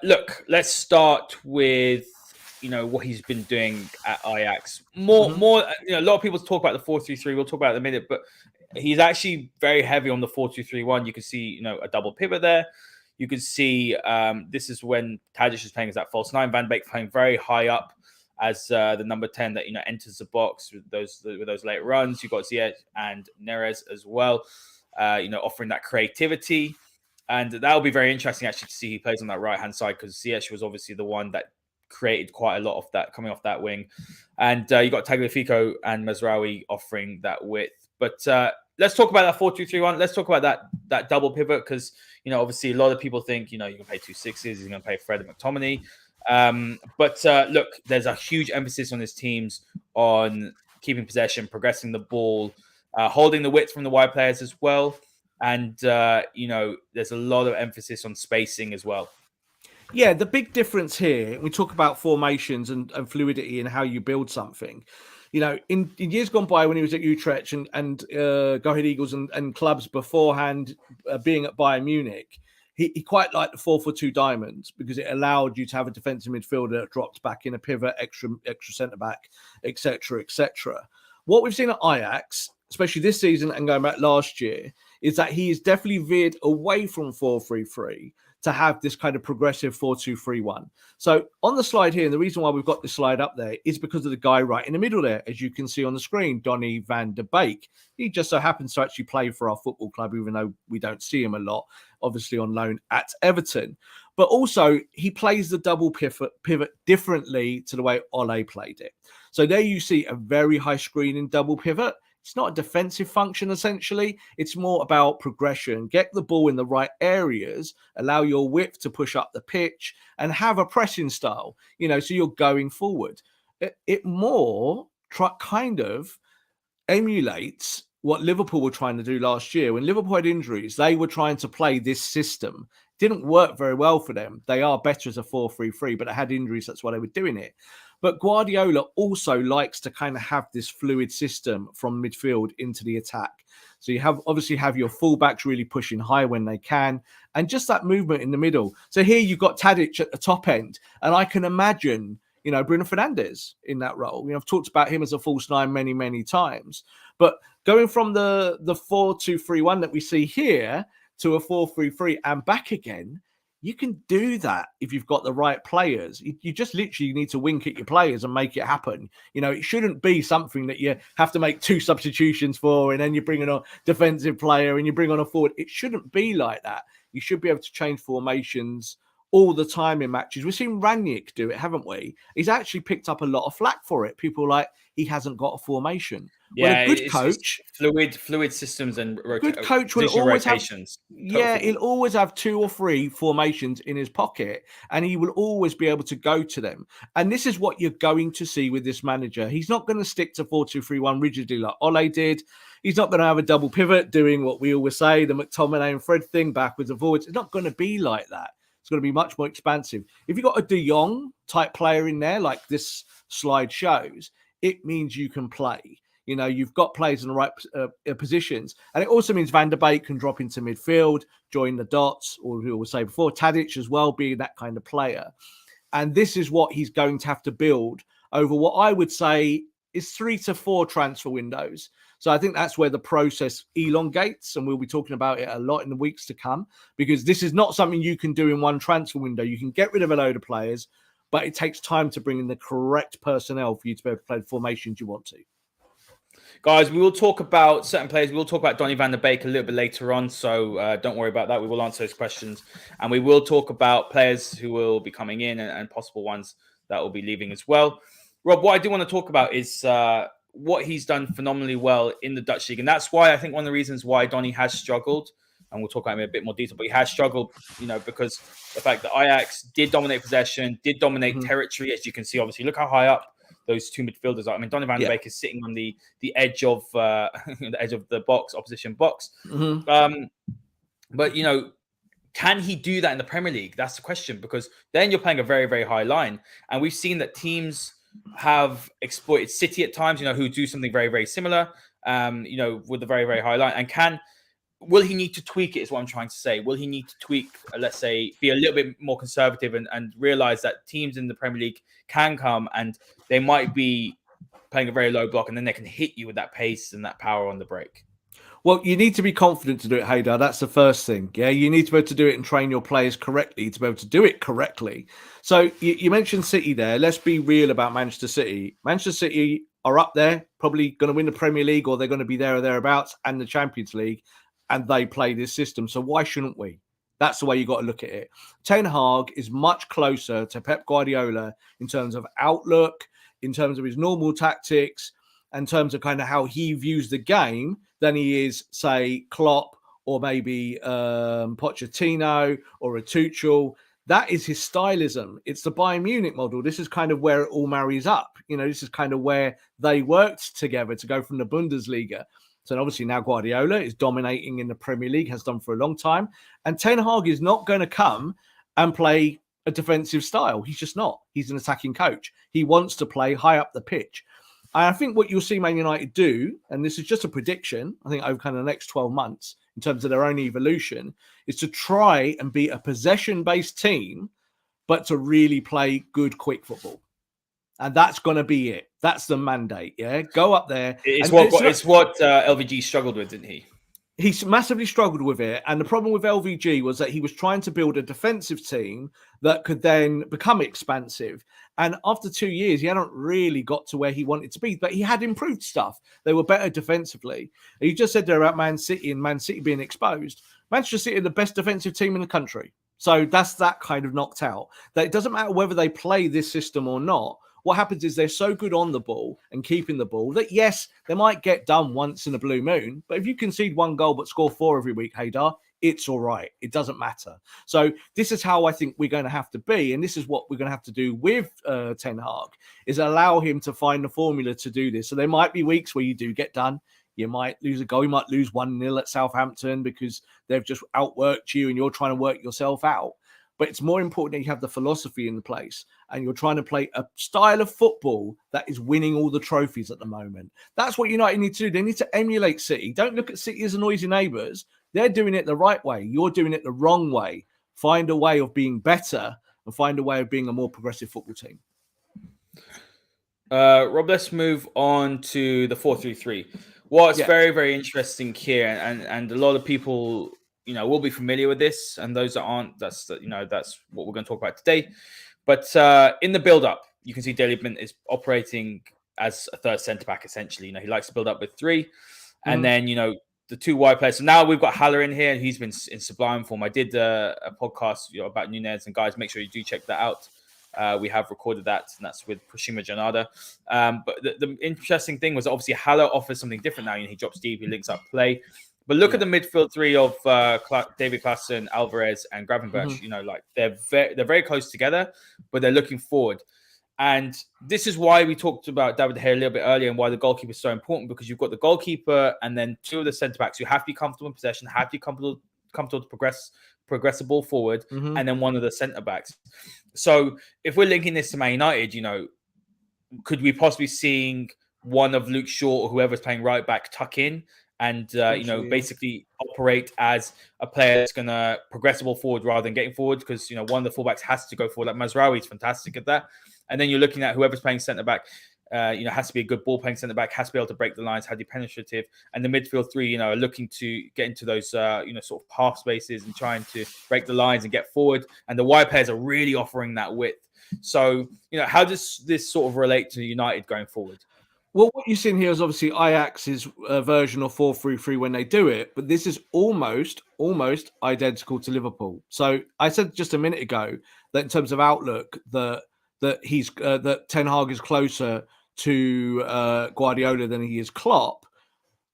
Speaker 2: look, let's start with, what he's been doing at Ajax. More, a lot of people talk about the 4-3-3. We'll talk about it in a minute, but he's actually very heavy on the 4-2-3-1. You can see, a double pivot there. You can see this is when Tadic is playing as that false 9. Van Beek playing very high up as the number 10 that enters the box with those late runs. You've got Ziyech and Neres as well, offering that creativity, and that'll be very interesting actually to see he plays on that right hand side, because Ziyech was obviously the one that created quite a lot of that coming off that wing, and you got Tagliafico and Mazraoui offering that width. But let's talk about that 4-2-3-1. Let's talk about that double pivot, because obviously a lot of people think you can play 2 6s, you're going to play Fred and McTominay. But look, there's a huge emphasis on his teams on keeping possession, progressing the ball, holding the width from the wide players as well. And, there's a lot of emphasis on spacing as well.
Speaker 3: Yeah, the big difference here, we talk about formations and fluidity and how you build something. In years gone by when he was at Utrecht and Go Ahead Eagles and clubs beforehand, being at Bayern Munich, he quite liked the 4-4-2 diamonds because it allowed you to have a defensive midfielder that dropped back in a pivot, extra centre back, etc., etc. What we've seen at Ajax, especially this season and going back last year, is that he is definitely veered away from 4-3-3 to have this kind of progressive 4-2-3-1. So on the slide here, and the reason why we've got this slide up there is because of the guy right in the middle there, as you can see on the screen, Donny van der Beek. He just so happens to actually play for our football club, even though we don't see him a lot, obviously on loan at Everton. But also, he plays the double pivot differently to the way Ole played it. So there you see a very high screening double pivot. It's not a defensive function, essentially. It's more about progression. Get the ball in the right areas, allow your width to push up the pitch, and have a pressing style, so you're going forward. It more kind of emulates what Liverpool were trying to do last year. When Liverpool had injuries, they were trying to play this system. Didn't work very well for them. They are better as a 4-3-3, but they had injuries. That's why they were doing it. But Guardiola also likes to kind of have this fluid system from midfield into the attack. So you obviously have your fullbacks really pushing high when they can, and just that movement in the middle. So here you've got Tadic at the top end, and I can imagine, Bruno Fernandes in that role. I've talked about him as a false 9 many, many times. But going from the 4-2-3-1 that we see here to a 4-3-3 and back again, you can do that if you've got the right players. You just literally need to wink at your players and make it happen. It shouldn't be something that you have to make 2 substitutions for, and then you bring in a defensive player and you bring on a forward. It shouldn't be like that. You should be able to change formations all the time in matches. We've seen Rangnick do it, haven't we? He's actually picked up a lot of flack for it. People are like, he hasn't got a formation.
Speaker 2: Yeah,
Speaker 3: well, a good coach,
Speaker 2: fluid systems and
Speaker 3: good coach will always
Speaker 2: rotations.
Speaker 3: He'll always have 2 or 3 formations in his pocket, and he will always be able to go to them. And this is what you're going to see with this manager. He's not going to stick to 4-2-3-1 rigidly like Ole did. He's not going to have a double pivot doing what we always say, the McTominay and Fred thing backwards and forwards. It's not going to be like that. It's going to be much more expansive. If you've got a De Jong type player in there, like this slide shows, it means you can play. You've got players in the right positions. And it also means Van der Beek can drop into midfield, join the dots, or we will say before, Tadic as well, being that kind of player. And this is what he's going to have to build over what I would say is 3 to 4 transfer windows. So I think that's where the process elongates, and we'll be talking about it a lot in the weeks to come, because this is not something you can do in one transfer window. You can get rid of a load of players, but it takes time to bring in the correct personnel for you to be able to play the formations you want to.
Speaker 2: Guys, we will talk about certain players. We will talk about Donny van der Beek a little bit later on, so don't worry about that. We will answer those questions. And we will talk about players who will be coming in and possible ones that will be leaving as well. Rob, what I do want to talk about is what he's done phenomenally well in the Dutch league. And that's why I think one of the reasons why Donny has struggled, and we'll talk about him in a bit more detail, but he has struggled, because the fact that Ajax did dominate possession, did dominate territory, as you can see, obviously. Look how high up those two midfielders are. I mean, Donny van der Beek is sitting on the edge of the edge of the box, opposition box. But can he do that in the Premier League? That's the question, because then you're playing a very, very high line, and we've seen that teams have exploited City at times, who do something very, very similar, with a very, very high line. And will he need to tweak it, is what I'm trying to say. Will he need to tweak, let's say, be a little bit more conservative and realize that teams in the Premier League can come and they might be playing a very low block, and then they can hit you with that pace and that power on the break?
Speaker 3: Well, you need to be confident to do it, Haider. That's the first thing. Yeah, you need to be able to do it and train your players correctly to be able to do it correctly. So you mentioned City there. Let's be real about Manchester City. Manchester City are up there, probably going to win the Premier League, or they're going to be there or thereabouts, and the Champions League, and they play this system. So why shouldn't we? That's the way you got to look at it. Ten Hag is much closer to Pep Guardiola in terms of outlook, in terms of his normal tactics, in terms of kind of how he views the game, than he is, say, Klopp or maybe Pochettino or a Tuchel. That is his stylism. It's the Bayern Munich model. This is kind of where it all marries up. This is kind of where they worked together to go from the Bundesliga. So obviously now Guardiola is dominating in the Premier League, has done for a long time. And Ten Hag is not going to come and play a defensive style. He's just not. He's an attacking coach. He wants to play high up the pitch. And I think what you'll see Man United do, and this is just a prediction, I think over kind of the next 12 months in terms of their own evolution, is to try and be a possession-based team, but to really play good, quick football. And that's going to be it. That's the mandate, yeah? Go up there.
Speaker 2: It's what LVG struggled with, didn't he?
Speaker 3: He's massively struggled with it. And the problem with LVG was that he was trying to build a defensive team that could then become expansive. And after 2 years, he hadn't really got to where he wanted to be, but he had improved stuff. They were better defensively. You just said there about Man City and Man City being exposed. Manchester City are the best defensive team in the country. So that's that kind of knocked out. That it doesn't matter whether they play this system or not. What happens is they're so good on the ball and keeping the ball that, yes, they might get done once in a blue moon. But if you concede one goal but score 4 every week, Haider, it's all right. It doesn't matter. So this is how I think we're going to have to be. And this is what we're going to have to do with Ten Hag, is allow him to find the formula to do this. So there might be weeks where you do get done. You might lose a goal. You might lose 1-0 at Southampton because they've just outworked you and you're trying to work yourself out. But it's more important that you have the philosophy in place and you're trying to play a style of football that is winning all the trophies at the moment. That's what United need to do. They need to emulate City. Don't look at City as noisy neighbours. They're doing it the right way. You're doing it the wrong way. Find a way of being better and find a way of being a more progressive football team.
Speaker 2: Rob, let's move on to the 4-3-3. What's very, very interesting here, and a lot of people will be familiar with this, and those that aren't, that's what we're going to talk about today. But in the build-up, you can see Daley Blind is operating as a third centre-back, essentially. He likes to build up with 3, and then, the 2 wide players. So now we've got Haller in here, and he's been in sublime form. I did a podcast about Nunez, and guys, make sure you do check that out. We have recorded that, and that's with Pushima Janada. But the interesting thing was obviously Haller offers something different now. He drops deep, he links up play. But look at the midfield 3 of David Klaassen, Alvarez, and Gravenberch. They're very close together, but they're looking forward. And this is why we talked about David De Gea a little bit earlier and why the goalkeeper is so important, because you've got the goalkeeper and then 2 of the centre-backs who have to be comfortable in possession, have to be comfortable to progress the ball forward, and then one of the centre-backs. So if we're linking this to Man United, could we possibly seeing one of Luke Shaw or whoever's playing right back tuck in and, basically operate as a player that's going to progress the ball forward rather than getting forward, because, one of the fullbacks has to go forward. Like Mazraoui is fantastic at that. And then you're looking at whoever's playing centre-back. Has to be a good ball playing centre back, has to be able to break the lines, have the penetrative, and the midfield three, are looking to get into those, sort of half spaces and trying to break the lines and get forward. And the wide players are really offering that width. So, how does this sort of relate to United going forward?
Speaker 3: Well, what you're seeing here is obviously Ajax's version of 4-3-3 when they do it, but this is almost identical to Liverpool. So I said just a minute ago that in terms of outlook, that Ten Hag is closer to Guardiola than he is Klopp.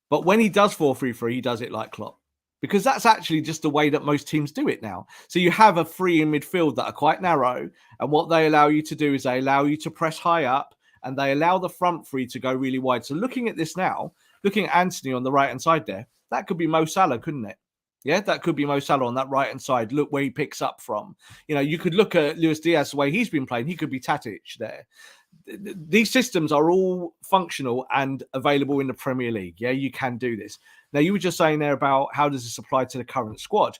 Speaker 3: But when he does 4-3-3, he does it like Klopp, because that's actually just the way that most teams do it now. So you have a three in midfield that are quite narrow, and what they allow you to do is they allow you to press high up, and they allow the front three to go really wide. So looking at this now, looking at Anthony on the right-hand side there, that could be Mo Salah, couldn't it? Yeah, that could be Mo Salah on that right-hand side. Look where he picks up from. You could look at Luis Diaz, the way he's been playing. He could be Tadic there. These systems are all functional and available in the Premier League. Yeah, you can do this. Now, you were just saying there about how does this apply to the current squad.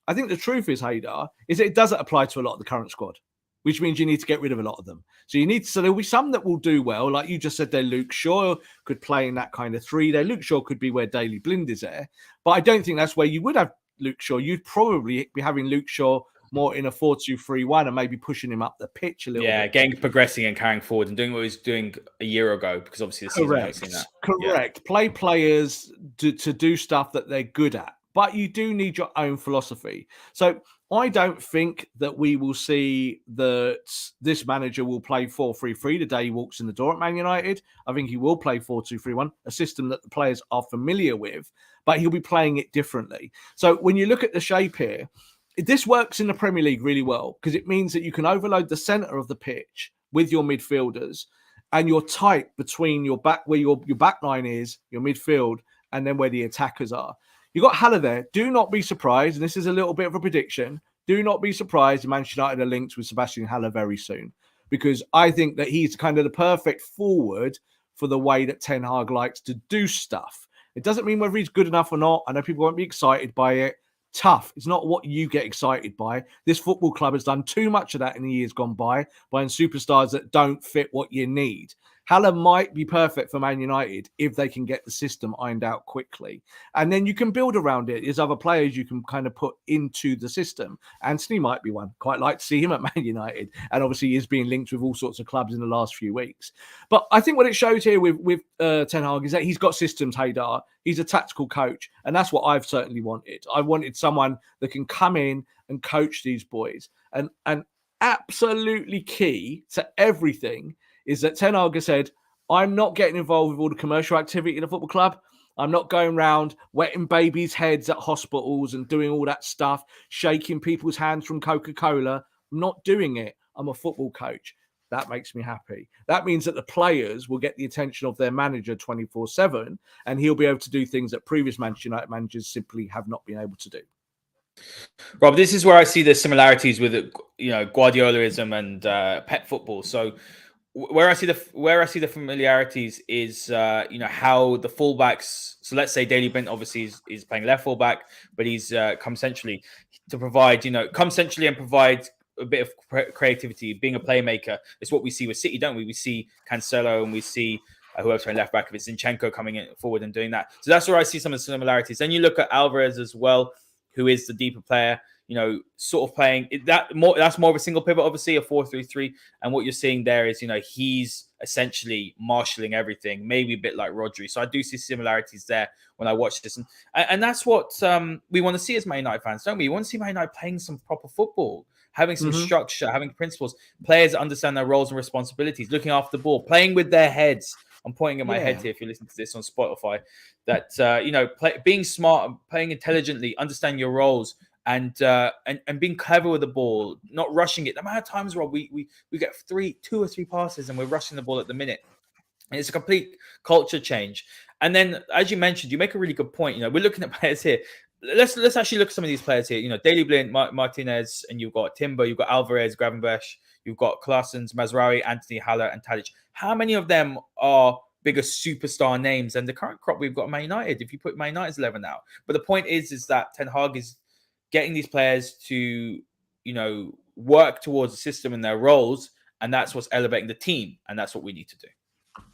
Speaker 3: I think the truth is, Haider, is that it doesn't apply to a lot of the current squad, which means you need to get rid of a lot of them. So there'll be some that will do well. Like you just said there, Luke Shaw could play in that kind of three there. Luke Shaw could be where Daley Blind is there. But I don't think that's where you would have Luke Shaw. You'd probably be having Luke Shaw more in a 4-2-3-1 and maybe pushing him up the pitch a little bit.
Speaker 2: Yeah, progressing and carrying forward and doing what he was doing a year ago, because obviously the season hasn't seen that.
Speaker 3: Correct. Yeah. Play players to do stuff that they're good at. But you do need your own philosophy. So I don't think that we will see that this manager will play 4-3-3 the day he walks in the door at Man United. I think he will play 4-2-3-1, a system that the players are familiar with, but he'll be playing it differently. So when you look at the shape here, this works in the Premier League really well because it means that you can overload the centre of the pitch with your midfielders, and you're tight between your back, where your back line is, your midfield, and then where the attackers are. You've got Haller there. Do not be surprised, and this is a little bit of a prediction, do not be surprised if Manchester United are linked with Sebastian Haller very soon, because I think that he's kind of the perfect forward for the way that Ten Hag likes to do stuff. It doesn't mean whether he's good enough or not. I know people won't be excited by it. Tough. It's not what you get excited by. This football club has done too much of that in the years gone by, buying superstars that don't fit what you need. Haller might be perfect for Man United if they can get the system ironed out quickly. And then you can build around it. There's other players you can kind of put into the system. Anthony might be one. Quite like to see him at Man United. And obviously he is being linked with all sorts of clubs in the last few weeks. But I think what it shows here with Ten Hag is that he's got systems, Haider. He's a tactical coach. And that's what I've certainly wanted. I wanted someone that can come in and coach these boys. And absolutely key to everything is that Ten Hag said, I'm not getting involved with all the commercial activity in the football club. I'm not going around wetting babies' heads at hospitals and doing all that stuff, shaking people's hands from Coca-Cola. I'm not doing it. I'm a football coach. That makes me happy. That means that the players will get the attention of their manager 24/7, and he'll be able to do things that previous Manchester United managers simply have not been able to do.
Speaker 2: Rob, this is where I see the similarities with Guardiolaism and pet football. So where I see the familiarities is how the fullbacks. So let's say Daley Blind obviously is playing left fullback, but he's come centrally to provide and provide a bit of creativity, being a playmaker. It's what we see with City, don't we? We see Cancelo and we see who else playing left back, if it's Zinchenko coming in forward and doing that. So that's where I see some of the similarities. Then you look at Alvarez as well, who is the deeper player, sort of playing that's more of a single pivot, obviously a 4-3-3. And what you're seeing there is, he's essentially marshalling everything, maybe a bit like Rodri. So I do see similarities there when I watch this. And that's what we want to see as Man United fans, don't we? We want to see Man United playing some proper football, having some structure, having principles, players that understand their roles and responsibilities, looking after the ball, playing with their heads. I'm pointing at my head here if you're listening to this on Spotify, that, being smart, playing intelligently, understanding your roles, and being clever with the ball, not rushing it. The amount of times, Rob, we get 2 or 3 passes and we're rushing the ball at the minute. And it's a complete culture change. And then, as you mentioned, you make a really good point. We're looking at players here. Let's actually look at some of these players here. Daley Blind, Martinez, and you've got Timber, you've got Alvarez, Gravenberch, you've got Klaassen, Mazraoui, Anthony, Haller, and Tadic. How many of them are bigger superstar names than the current crop we've got at Man United, if you put Man United's 11 out? But the point is that Ten Hag is getting these players to, work towards the system and their roles, and that's what's elevating the team, and that's what we need to do.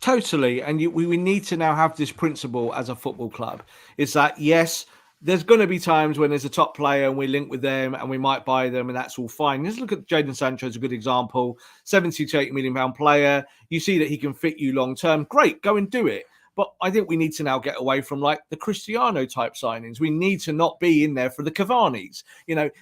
Speaker 3: Totally. And we need to now have this principle as a football club. Is that, yes, there's going to be times when there's a top player and we link with them and we might buy them and that's all fine. Let's look at Jadon Sancho as a good example. 70 to 80 million pound player. You see that he can fit you long term. Great, go and do it. But I think we need to now get away from like the Cristiano type signings. We need to not be in there for the Cavani's.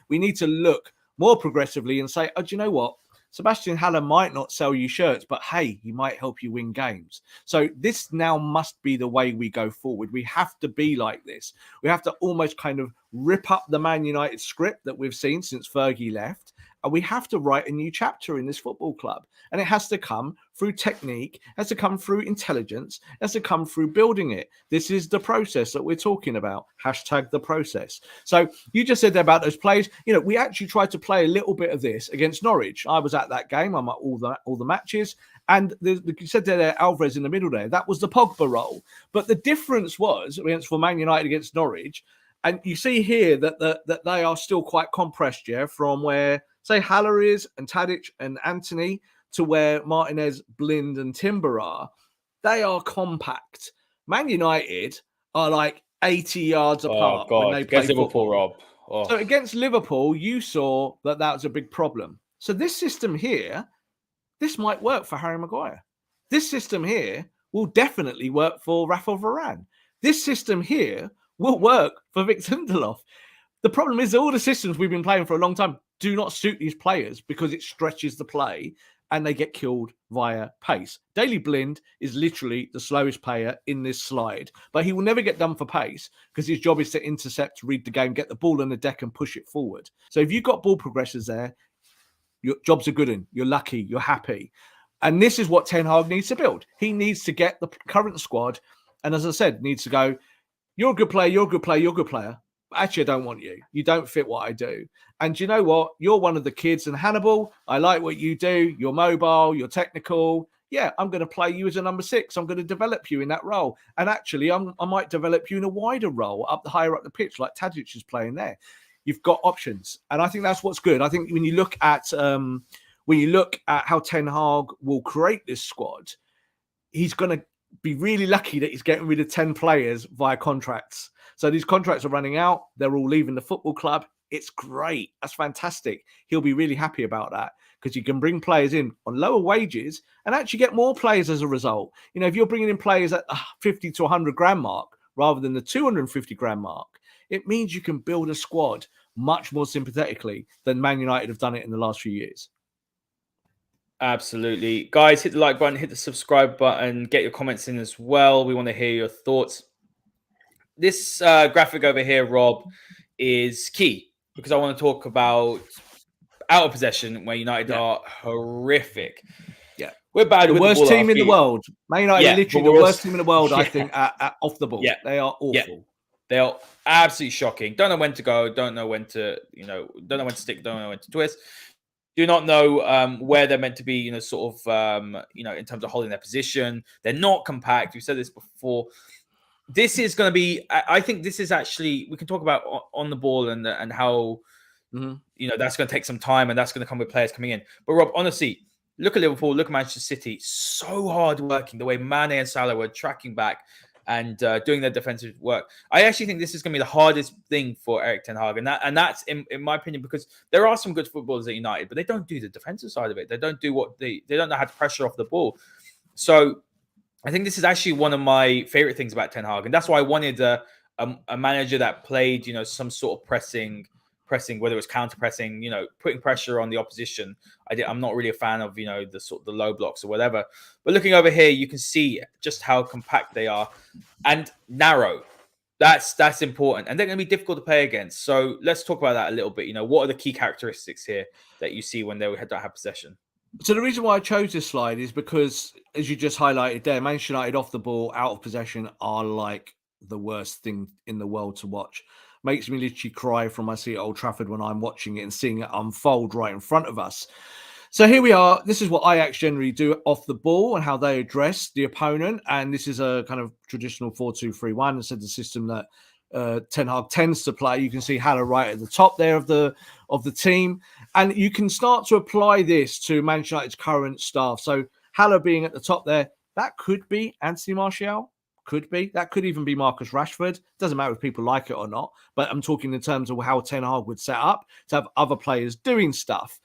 Speaker 3: We need to look more progressively and say, oh, do you know what? Sebastian Haller might not sell you shirts, but hey, he might help you win games. So this now must be the way we go forward. We have to be like this. We have to almost kind of rip up the Man United script that we've seen since Fergie left. And we have to write a new chapter in this football club. And it has to come through technique, it has to come through intelligence, it has to come through building it. This is the process that we're talking about. Hashtag the process. So you just said there about those plays. We actually tried to play a little bit of this against Norwich. I was at that game. I'm at all the matches. And you said there, Alvarez in the middle there. That was the Pogba role. But the difference was for Man United against Norwich. And you see here that they are still quite compressed, from where, say, Haller is and Tadic and Anthony to where Martinez, Blind and Timber are. They are compact. Man United are like 80 yards apart when they play
Speaker 2: Liverpool,
Speaker 3: football.
Speaker 2: Rob. Oh.
Speaker 3: So against Liverpool, you saw that was a big problem. So this system here, this might work for Harry Maguire. This system here will definitely work for Rafa Varane. This system here will work for Victor Lindelof. The problem is all the systems we've been playing for a long time do not suit these players because it stretches the play and they get killed via pace. Daley Blind is literally the slowest player in this slide, but he will never get done for pace because his job is to intercept, read the game, get the ball on the deck and push it forward. So if you've got ball progressors there, your jobs are good in, you're lucky, you're happy. And this is what Ten Hag needs to build. He needs to get the current squad, and as I said, needs to go, you're a good player, you're a good player, you're a good player. Actually, I don't want you. You don't fit what I do. And you know what? You're one of the kids. And Hannibal, I like what you do. You're mobile. You're technical. Yeah, I'm going to play you as a number 6. I'm going to develop you in that role. And actually, I might develop you in a wider role higher up the pitch, like Tadic is playing there. You've got options. And I think that's what's good. I think when you look at how Ten Hag will create this squad, he's going to be really lucky that he's getting rid of 10 players via contracts. So these contracts are running out. They're all leaving the football club. It's great. That's fantastic. He'll be really happy about that because you can bring players in on lower wages and actually get more players as a result. If you're bringing in players at the 50 to 100 grand mark rather than the 250 grand mark, it means you can build a squad much more sympathetically than Man United have done it in the last few years.
Speaker 2: Absolutely. Guys, hit the like button, hit the subscribe button, get your comments in as well. We want to hear your thoughts. This graphic over here, Rob, is key because I want to talk about out of possession where United are horrific.
Speaker 3: Yeah.
Speaker 2: We're bad.
Speaker 3: The worst team in the world. Man United are literally the worst team in the world, I think, at off the ball. Yeah. They are awful.
Speaker 2: Yeah. They are absolutely shocking. Don't know when to go. Don't know when to, don't know when to stick. Don't know when to twist. Do not know where they're meant to be, in terms of holding their position. They're not compact. We've said this before. This is going to be, I think this is actually, we can talk about on the ball and how, that's going to take some time and that's going to come with players coming in. But Rob, honestly, look at Liverpool, look at Manchester City. So hard working, the way Mane and Salah were tracking back and doing their defensive work. I actually think this is going to be the hardest thing for Erik ten Hag. And that's in my opinion, because there are some good footballers at United, but they don't do the defensive side of it. They don't do they don't know how to pressure off the ball. So I think this is actually one of my favorite things about Ten Hag. And that's why I wanted a manager that played, some sort of pressing, whether it was counter pressing, putting pressure on the opposition. I'm not really a fan of, the low blocks or whatever. But looking over here, you can see just how compact they are and narrow. That's important. And they're going to be difficult to play against. So let's talk about that a little bit. What are the key characteristics here that you see when they don't have possession?
Speaker 3: So the reason why I chose this slide is because, as you just highlighted there, Manchester United off the ball, out of possession are like the worst thing in the world to watch. Makes me literally cry from my seat at Old Trafford when I'm watching it and seeing it unfold right in front of us. So here we are. This is what Ajax generally do off the ball and how they address the opponent. And this is a kind of traditional 4-2-3-1. Instead of the system that Ten Hag tends to play. You can see Haller right at the top there of the team. And you can start to apply this to Manchester United's current staff. So Haller being at the top there, That could be Anthony Martial. Could be. That could even be Marcus Rashford. Doesn't matter if people like it or not. But I'm talking in terms of how Ten Hag would set up to have other players doing stuff.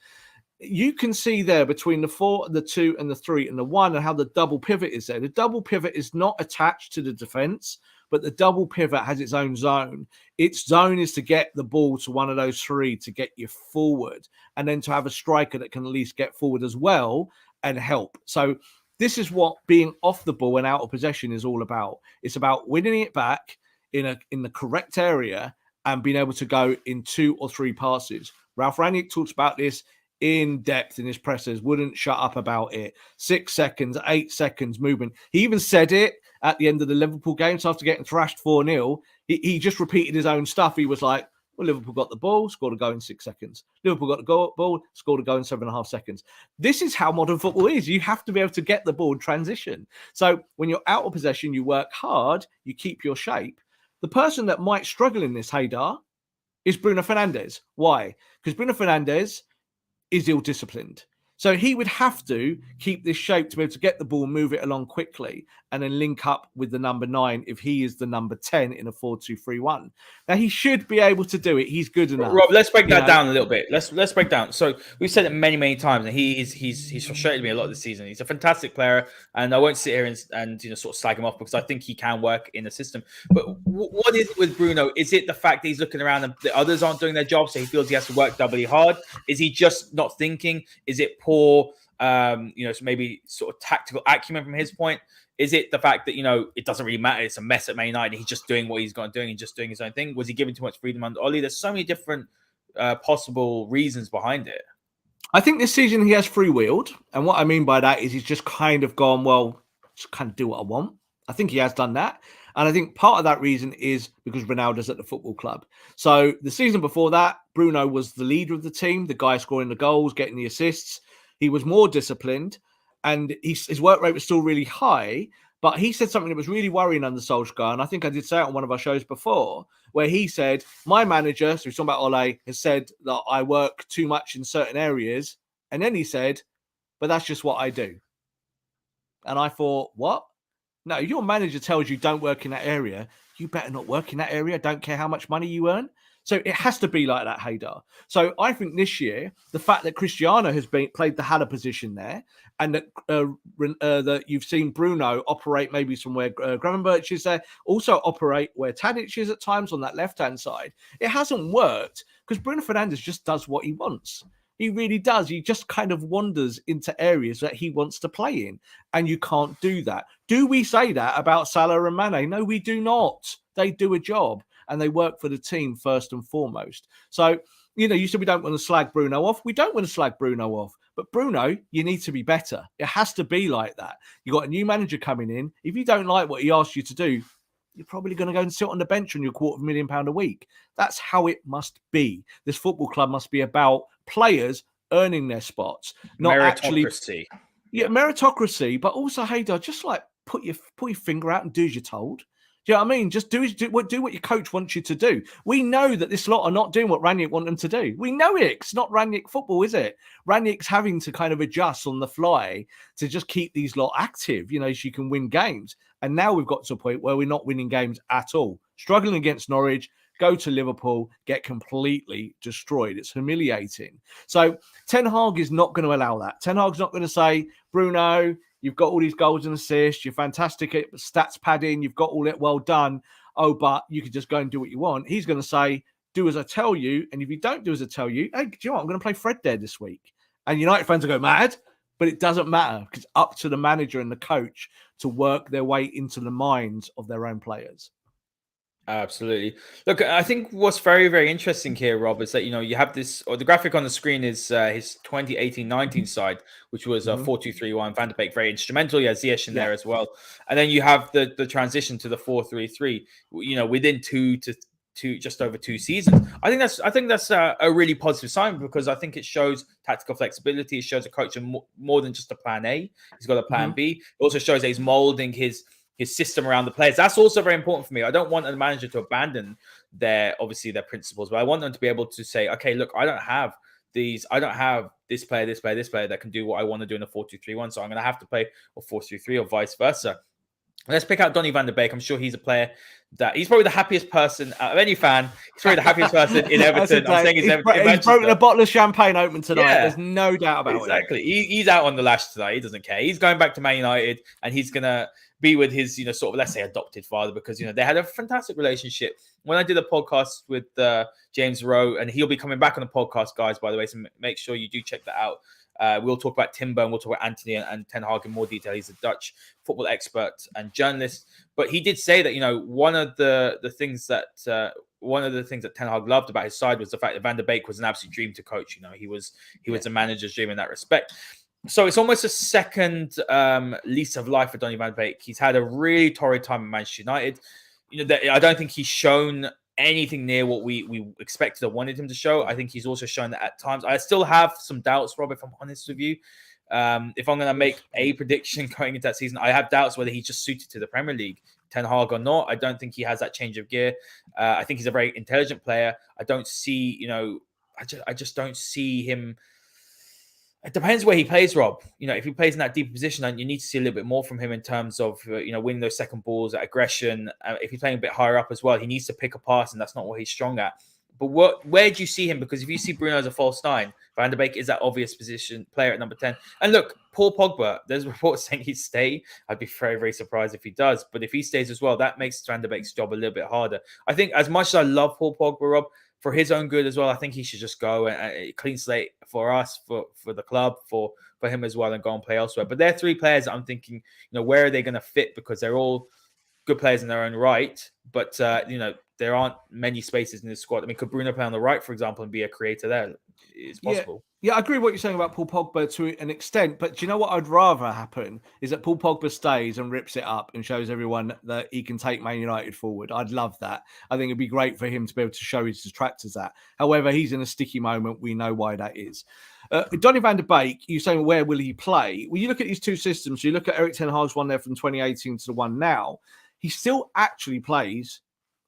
Speaker 3: You can see there between the 4, the 2, and the 3, and the 1, and how the double pivot is there. The double pivot is not attached to the defense, but the double pivot has its own zone. Its zone is to get the ball to one of those 3 to get you forward, and then to have a striker that can at least get forward as well and help. So this is what being off the ball and out of possession is all about. It's about winning it back in the correct area and being able to go in 2 or 3 passes. Ralph Rangnick talks about this in depth in his pressers, wouldn't shut up about it. 6 seconds, 8 seconds movement. He even said it at the end of the Liverpool game. So after getting thrashed 4-0, he just repeated his own stuff. He was like, well, Liverpool got the ball, scored a goal in 6 seconds. Liverpool got the ball, scored a goal in 7.5 seconds. This is how modern football is. You have to be able to get the ball in transition. So when you're out of possession, you work hard, you keep your shape. The person that might struggle in this, Haider, is Bruno Fernandes. Why? Because Bruno Fernandes is ill-disciplined. So he would have to keep this shape to be able to get the ball, move it along quickly, and then link up with the number 9 if he is the number 10 in a 4-2-3-1. Now, he should be able to do it. He's good enough.
Speaker 2: Rob, let's break that down a little bit. Let's break down. So we've said it many, many times, and he's frustrated me a lot this season. He's a fantastic player, and I won't sit here and sort of slag him off because I think he can work in the system. But what is it with Bruno? Is it the fact that he's looking around and the others aren't doing their job, so he feels he has to work doubly hard? Is he just not thinking? Is it poor, maybe sort of tactical acumen from his point? Is it the fact that, it doesn't really matter? It's a mess at Man United. He's just doing what he's got doing and just doing his own thing. Was he giving too much freedom under Ollie? There's so many different possible reasons behind it.
Speaker 3: I think this season he has freewheeled. And what I mean by that is he's just kind of gone, well, just kind of do what I want. I think he has done that. And I think part of that reason is because Ronaldo's at the football club. So the season before that, Bruno was the leader of the team, the guy scoring the goals, getting the assists. He was more disciplined. And his work rate was still really high, but he said something that was really worrying under Solskjaer. And I think I did say it on one of our shows before, where he said, my manager, so he's talking about Ole, has said that I work too much in certain areas. And then he said, but that's just what I do. And I thought, what? No, your manager tells you don't work in that area. You better not work in that area. Don't care how much money you earn. So it has to be like that, Haider. So I think this year, the fact that Cristiano has played the Haller position there, and that you've seen Bruno operate maybe somewhere Gravenberch is there, also operate where Tadic is at times on that left-hand side, it hasn't worked because Bruno Fernandes just does what he wants. He really does. He just kind of wanders into areas that he wants to play in, and you can't do that. Do we say that about Salah and Mane? No, we do not. They do a job. And they work for the team first and foremost. So, you said we don't want to slag Bruno off. We don't want to slag Bruno off. But Bruno, you need to be better. It has to be like that. You got a new manager coming in. If you don't like what he asks you to do, you're probably going to go and sit on the bench on your £250,000 a week. That's how it must be. This football club must be about players earning their spots, not
Speaker 2: meritocracy.
Speaker 3: Meritocracy, but also, Haider, just like put your finger out and do as you're told. Do you know what I mean? Just do what your coach wants you to do. We know that this lot are not doing what Rangnick want them to do. We know it. It's not Rangnick football, is it? Rangnick's having to kind of adjust on the fly to just keep these lot active, so you can win games. And now we've got to a point where we're not winning games at all. Struggling against Norwich, go to Liverpool, get completely destroyed. It's humiliating. So Ten Hag is not going to allow that. Ten Hag's not going to say, Bruno, you've got all these goals and assists. You're fantastic at stats padding. You've got all it well done. Oh, but you could just go and do what you want. He's going to say, do as I tell you. And if you don't do as I tell you, hey, do you know what? I'm going to play Fred there this week. And United fans will go mad, but it doesn't matter because it's up to the manager and the coach to work their way into the minds of their own players.
Speaker 2: Absolutely. Look, I think what's very, very interesting here, Rob, is that, you have this, or the graphic on the screen is his 2018-19 side, which was 4-2-3-1. Van de Beek very instrumental. You have Ziyech in there as well. And then you have the transition to the 4-3-3, within just over 2 seasons. I think that's a really positive sign because I think it shows tactical flexibility. It shows a coach more than just a plan A. He's got a plan B. It also shows that he's molding his system around the players. That's also very important for me. I don't want a manager to abandon their principles, but I want them to be able to say, okay, look, I don't have this player that can do what I want to do in a 4-2-3-1. So I'm going to have to play a 4-3-3 or vice versa. Let's pick out Donny van der Beek. I'm sure he's a player that he's probably the happiest person out of any fan. He's probably the happiest person in Everton. I'm saying
Speaker 3: he's broken a bottle of champagne open tonight. Yeah, there's no doubt about it.
Speaker 2: Exactly. He's out on the lash tonight. He doesn't care. He's going back to Man United, and he's going to be with his, sort of, let's say, adopted father, because, they had a fantastic relationship. When I did a podcast with James Rowe, and he'll be coming back on the podcast, guys, by the way, so make sure you do check that out. We'll talk about Timber and we'll talk about Anthony and Ten Hag in more detail. He's a Dutch football expert and journalist. But he did say that, one of the things that Ten Hag loved about his side was the fact that Van der Beek was an absolute dream to coach. He was a manager's dream in that respect. So it's almost a second lease of life for Donny van der Beek. He's had a really torrid time at Manchester United. I don't think he's shown anything near what we expected or wanted him to show. I think he's also shown that at times. I still have some doubts, Rob, if I'm honest with you. If I'm going to make a prediction going into that season, I have doubts whether he's just suited to the Premier League, Ten Hag or not. I don't think he has that change of gear. I think he's a very intelligent player. I don't see, I just don't see him. It depends where he plays, Rob. If he plays in that deeper position, then you need to see a little bit more from him in terms of, winning those second balls, that aggression. If he's playing a bit higher up as well, he needs to pick a pass, and that's not what he's strong at. But where do you see him? Because if you see Bruno as a false nine, Van der Beek is that obvious position player at number 10. And look, Paul Pogba, there's reports saying he'd stay. I'd be very, very surprised if he does. But if he stays as well, that makes Van der Beek's job a little bit harder. I think as much as I love Paul Pogba, Rob, for his own good as well, I think he should just go and clean slate for us, for the club, for him as well, and go and play elsewhere. But there are three players that I'm thinking, where are they going to fit? Because they're all good players in their own right. But, there aren't many spaces in this squad. I mean, could Bruno play on the right, for example, and be a creator there? It's possible.
Speaker 3: Yeah, I agree with what you're saying about Paul Pogba to an extent. But do you know what I'd rather happen is that Paul Pogba stays and rips it up and shows everyone that he can take Man United forward. I'd love that. I think it'd be great for him to be able to show his detractors that. However, he's in a sticky moment. We know why that is. Donny van der Beek, you're saying, where will he play? Well, you look at these two systems. You look at Erik Ten Hag's one there from 2018 to the one now. He still actually plays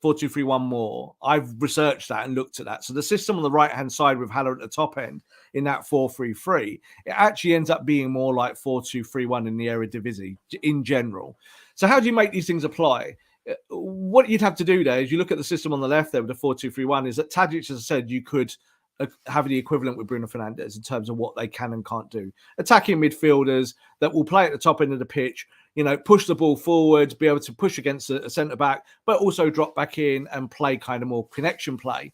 Speaker 3: 4-2-3-1 more. I've researched that and looked at that. So the system on the right-hand side with Haider at the top end in that 4-3-3, it actually ends up being more like 4-2-3-1 in the Eredivisie in general. So how do you make these things apply? What you'd have to do there is you look at the system on the left there with the 4-2-3-1 is that Tadic, as I said, you could have the equivalent with Bruno Fernandes in terms of what they can and can't do. Attacking midfielders that will play at the top end of the pitch, push the ball forward, be able to push against a centre-back, but also drop back in and play kind of more connection play.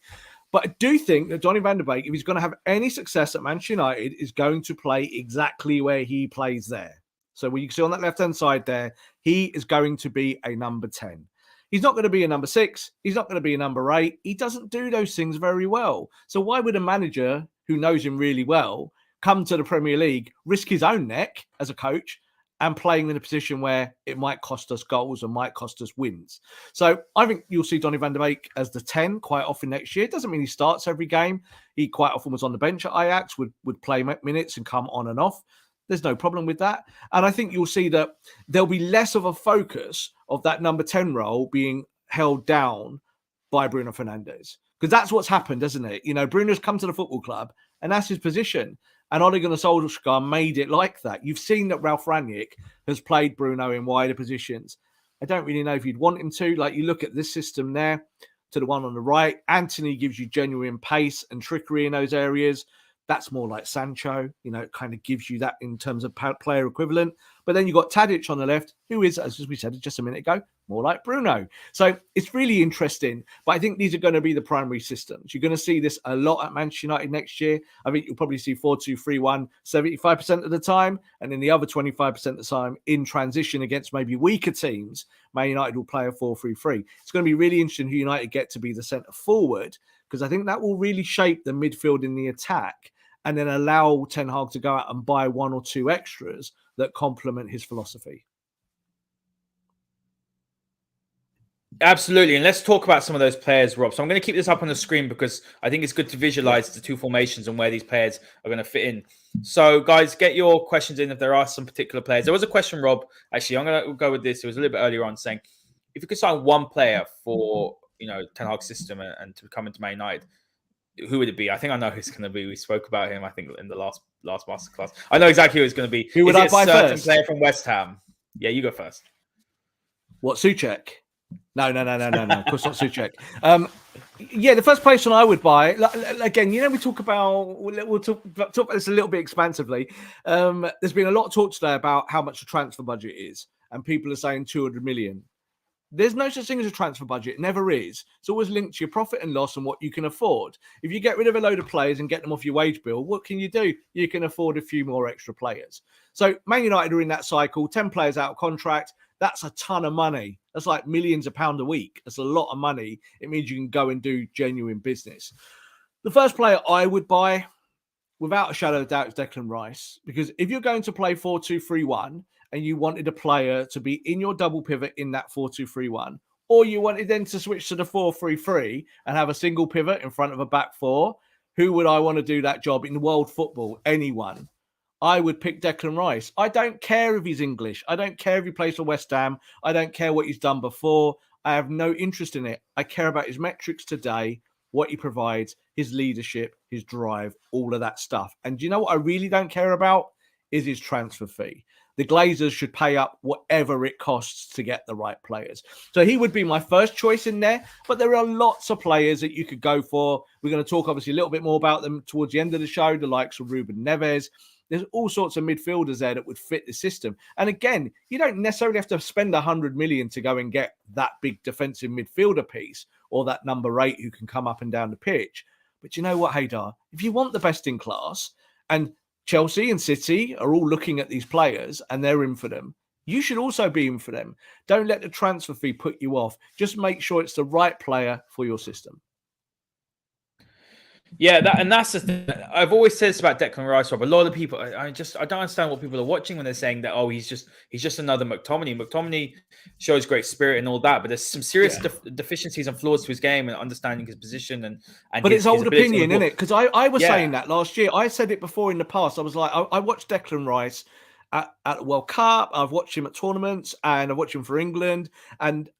Speaker 3: But I do think that Donny van der Beek, if he's going to have any success at Manchester United, is going to play exactly where he plays there. So when you can see on that left-hand side there, he is going to be a number 10. He's not going to be a number 6. He's not going to be a number 8. He doesn't do those things very well. So why would a manager who knows him really well come to the Premier League, risk his own neck as a coach, and playing in a position where it might cost us goals and might cost us wins? So I think you'll see Donny van der Beek as the 10 quite often next year. It doesn't mean he starts every game. He quite often was on the bench at Ajax, would play minutes and come on and off. There's no problem with that. And I think you'll see that there'll be less of a focus of that number 10 role being held down by Bruno Fernandes. Because that's what's happened, isn't it? Bruno's come to the football club and that's his position. And Ole Gunnar Solskjaer made it like that. You've seen that Ralf Rangnick has played Bruno in wider positions. I don't really know if you'd want him to. Like, you look at this system there to the one on the right. Anthony gives you genuine pace and trickery in those areas. That's more like Sancho. It kind of gives you that in terms of player equivalent. But then you've got Tadic on the left, who is, as we said just a minute ago, more like Bruno. So it's really interesting. But I think these are going to be the primary systems. You're going to see this a lot at Manchester United next year. I think you'll probably see 4-2-3-1 75% of the time. And then the other 25% of the time in transition against maybe weaker teams, Man United will play a 4-3-3. It's going to be really interesting who United get to be the centre forward, because I think that will really shape the midfield in the attack, and then allow Ten Hag to go out and buy one or two extras that complement his philosophy.
Speaker 2: Absolutely. And let's talk about some of those players, Rob. So I'm going to keep this up on the screen because I think it's good to visualize the two formations and where these players are going to fit in. So, guys, get your questions in if there are some particular players. There was a question, Rob. Actually, I'm going to go with this. It was a little bit earlier on saying, if you could sign one player for, Ten Hag's system and to come into Man United, who would it be? I think I know who it's going to be. We spoke about him, I think, in the last masterclass. I know exactly who it's going to be.
Speaker 3: Who would I buy first?
Speaker 2: Player from West Ham. Yeah, you go first.
Speaker 3: What, Souček? No. Of course not Souček. Yeah, the first person I would buy, again, we talk about, we'll talk about this a little bit expansively. There's been a lot of talk today about how much the transfer budget is, and people are saying 200 million. There's no such thing as a transfer budget. It never is. It's always linked to your profit and loss and what you can afford. If you get rid of a load of players and get them off your wage bill, what can you do? You can afford a few more extra players. So Man United are in that cycle, 10 players out of contract. That's a ton of money. That's like millions of pounds a week. That's a lot of money. It means you can go and do genuine business. The first player I would buy, without a shadow of doubt, is Declan Rice. Because if you're going to play 4-2-3-1 and you wanted a player to be in your double pivot in that 4-2-3-1, or you wanted then to switch to the 4-3-3 and have a single pivot in front of a back four, who would I want to do that job in world football? Anyone. I would pick Declan Rice. I don't care if he's English. I don't care if he plays for West Ham. I don't care what he's done before. I have no interest in it. I care about his metrics today, what he provides, his leadership, his drive, all of that stuff. And do you know what I really don't care about? Is his transfer fee. The Glazers should pay up whatever it costs to get the right players. So he would be my first choice in there, but there are lots of players that you could go for. We're going to talk obviously a little bit more about them towards the end of the show, the likes of Ruben Neves. There's all sorts of midfielders there that would fit the system. And again, you don't necessarily have to spend 100 million to go and get that big defensive midfielder piece or that number 8 who can come up and down the pitch. But you know what, Haider? If you want the best in class, and Chelsea and City are all looking at these players and they're in for them, you should also be in for them. Don't let the transfer fee put you off. Just make sure it's the right player for your system.
Speaker 2: Yeah, that's the thing. I've always said this about Declan Rice, Rob. A lot of people, I don't understand what people are watching when they're saying that, oh, he's just another McTominay. McTominay shows great spirit and all that, but there's some serious deficiencies and flaws to his game and understanding his position
Speaker 3: But
Speaker 2: his,
Speaker 3: it's old
Speaker 2: his
Speaker 3: opinion, isn't it? Because I was saying that last year. I said it before in the past. I was like, I watched Declan Rice at the World Cup. I've watched him at tournaments, and I've watched him for England, and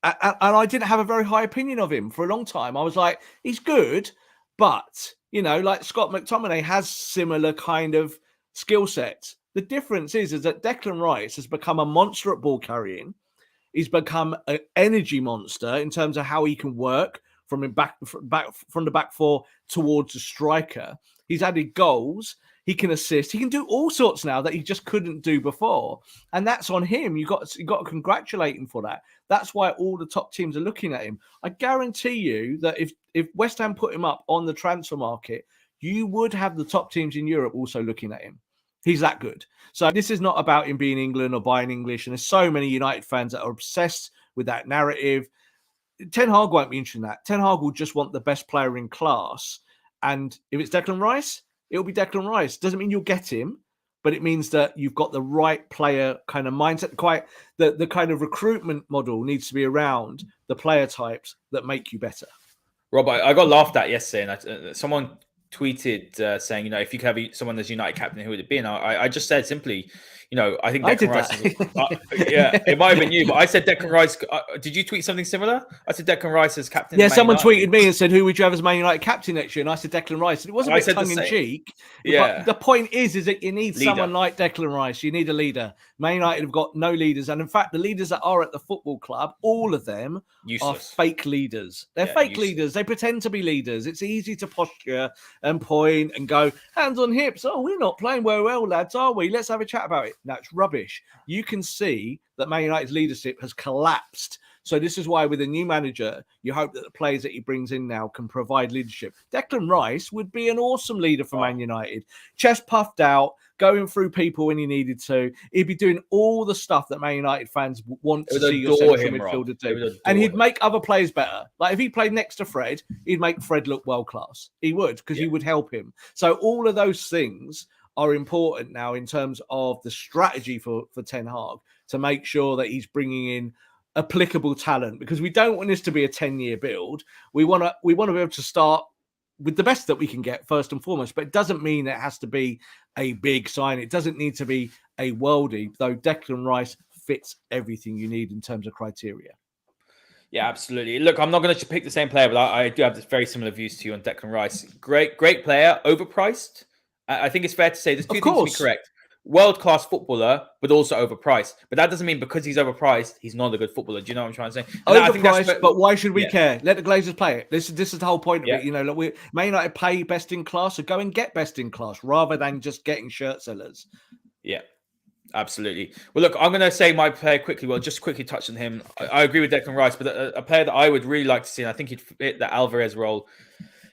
Speaker 3: I didn't have a very high opinion of him for a long time. I was like, he's good, but, like Scott McTominay has similar kind of skill sets. The difference is that Declan Rice has become a monster at ball carrying. He's become an energy monster in terms of how he can work from the back four towards the striker. He's added goals. He can assist. He can do all sorts now that he just couldn't do before. And that's on him. You've got to congratulate him for that. That's why all the top teams are looking at him. I guarantee you that if West Ham put him up on the transfer market, you would have the top teams in Europe also looking at him. He's that good. So this is not about him being England or buying English. And there's so many United fans that are obsessed with that narrative. Ten Hag won't be interested in that. Ten Hag will just want the best player in class. And if it's Declan Rice, it'll be Declan Rice. Doesn't mean you'll get him, but it means that you've got the right player kind of mindset. Quite the kind of recruitment model needs to be around the player types that make you better.
Speaker 2: Rob, I got laughed at yesterday, and someone tweeted saying, if you could have someone as United captain, who would it be? And I just said simply, I think Declan Rice. It might have been you, but I said Declan Rice. Did you tweet something similar? I said Declan Rice as captain.
Speaker 3: Yeah, someone tweeted me and said, "Who would you have as Man United captain next year?" And I said Declan Rice. And it wasn't a bit tongue in cheek.
Speaker 2: Yeah.
Speaker 3: But the point is that you need someone like Declan Rice. You need a leader. Man United have got no leaders, and in fact, the leaders that are at the football club, all of them are fake leaders. They're fake leaders. They pretend to be leaders. It's easy to posture and point and go hands on hips. Oh, we're not playing very well, lads, are we? Let's have a chat about it. That's rubbish. You can see that Man United's leadership has collapsed. So this is why with a new manager, you hope that the players that he brings in now can provide leadership. Declan Rice would be an awesome leader for Man United. Chest puffed out, going through people when he needed to. He'd be doing all the stuff that Man United fans want to see your central midfielder do. And he'd make other players better. Like if he played next to Fred, he'd make Fred look world class. He would, because he would help him. So all of those things are important now in terms of the strategy for Ten Hag to make sure that he's bringing in applicable talent, because we don't want this to be a 10-year build. We want to be able to start with the best that we can get first and foremost, but it doesn't mean it has to be a big sign. It doesn't need to be a worldie, though Declan Rice fits everything you need in terms of criteria.
Speaker 2: Yeah, absolutely. Look, I'm not going to pick the same player, but I do have this very similar views to you on Declan Rice. Great player, overpriced. I think it's fair to say there's
Speaker 3: Of
Speaker 2: two things to be
Speaker 3: course.
Speaker 2: correct. World-class footballer, but also overpriced. But that doesn't mean because he's overpriced, he's not a good footballer. Do you know what I'm trying to say? And I think that's
Speaker 3: Overpriced, but why should we
Speaker 2: yeah,
Speaker 3: care? Let the Glazers play it. This is the whole point of
Speaker 2: yeah,
Speaker 3: it. You know, like we Man United pay best in class, so go and get best in class rather than just getting shirt sellers.
Speaker 2: yeah. Absolutely. Well, look, I'm going to say my player quickly. Well, just quickly touch on him. I agree with Declan Rice, but a player that I would really like to see, and I think he'd fit the Alvarez role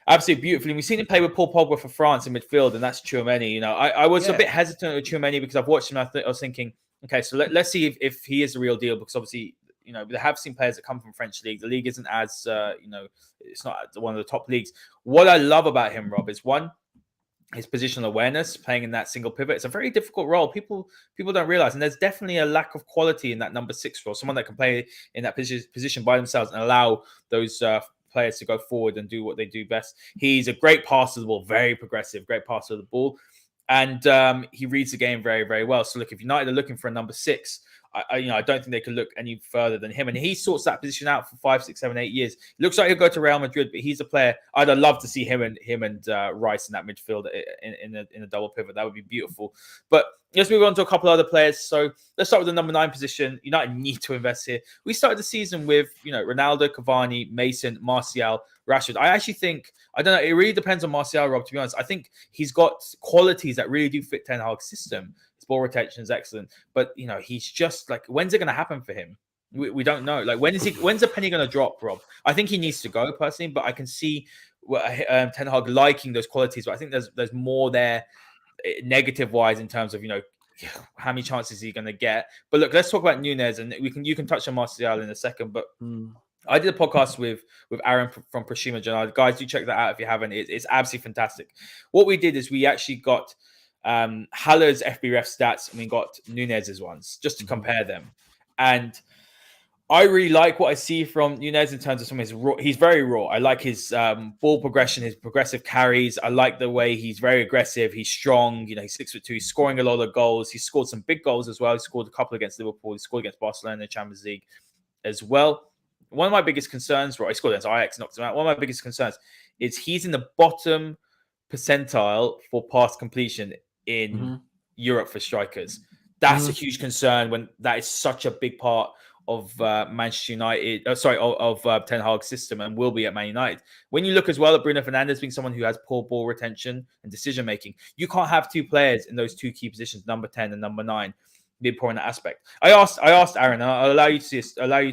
Speaker 2: absolutely beautifully. And we've seen him play with Paul Pogba for France in midfield, and that's Tchouaméni. You know, I was a bit hesitant with Tchouaméni because I've watched him. I was thinking, okay, so let's see if he is the real deal, because obviously, you know, they have seen players that come from French league. The league isn't as, you know, it's not one of the top leagues. What I love about him, Rob, is one, his positional awareness, playing in that single pivot. It's a very difficult role. People don't realize, and there's definitely a lack of quality in that number 6 role. Someone that can play in that position by themselves and allow those players to go forward and do what they do best. He's a great passer of the ball, very progressive, great passer of the ball, and he reads the game very, very well. So look, if United are looking for a number 6, I don't think they could look any further than him. And he sorts that position out for 5, 6, 7, 8 years. It looks like he'll go to Real Madrid, but he's a player I'd love to see him and Rice in that midfield in a double pivot. That would be beautiful. But let's move on to a couple other players. So let's start with the number 9 position. United need to invest here. We started the season with Ronaldo, Cavani, Mason, Martial, Rashford. I actually think, I don't know, it really depends on Martial, Rob, to be honest. I think he's got qualities that really do fit Ten Hag's system. Ball retention is excellent, but he's just like, when's it going to happen for him? We don't know. Like, when's the penny going to drop, Rob? I think he needs to go personally, but I can see Ten Hag liking those qualities. But I think there's more there, negative wise, in terms of how many chances is he going to get. But look, let's talk about Nunez, and you can touch on Martial in a second. But I did a podcast with Aaron from Prashima Janard. Guys, do check that out if you haven't. It's absolutely fantastic. What we did is we actually got Haller's FBref stats, and we got Nunez's ones just to compare them. And I really like what I see from Nunez in terms of some of his raw. He's very raw. I like his ball progression, his progressive carries. I like the way he's very aggressive. He's strong. He's 6'2". He's scoring a lot of goals. He scored some big goals as well. He scored a couple against Liverpool. He scored against Barcelona in the Champions League as well. One of my biggest concerns, right? He scored against Ajax, knocked him out. One of my biggest concerns is he's in the bottom percentile for pass completion in Europe for strikers. That's a huge concern when that is such a big part of Manchester United, of Ten Hag's system, and will be at Man United. When you look as well at Bruno Fernandes being someone who has poor ball retention and decision making, you can't have two players in those two key positions, number 10 and number 9, be poor in that aspect. I asked Aaron, and I'll allow you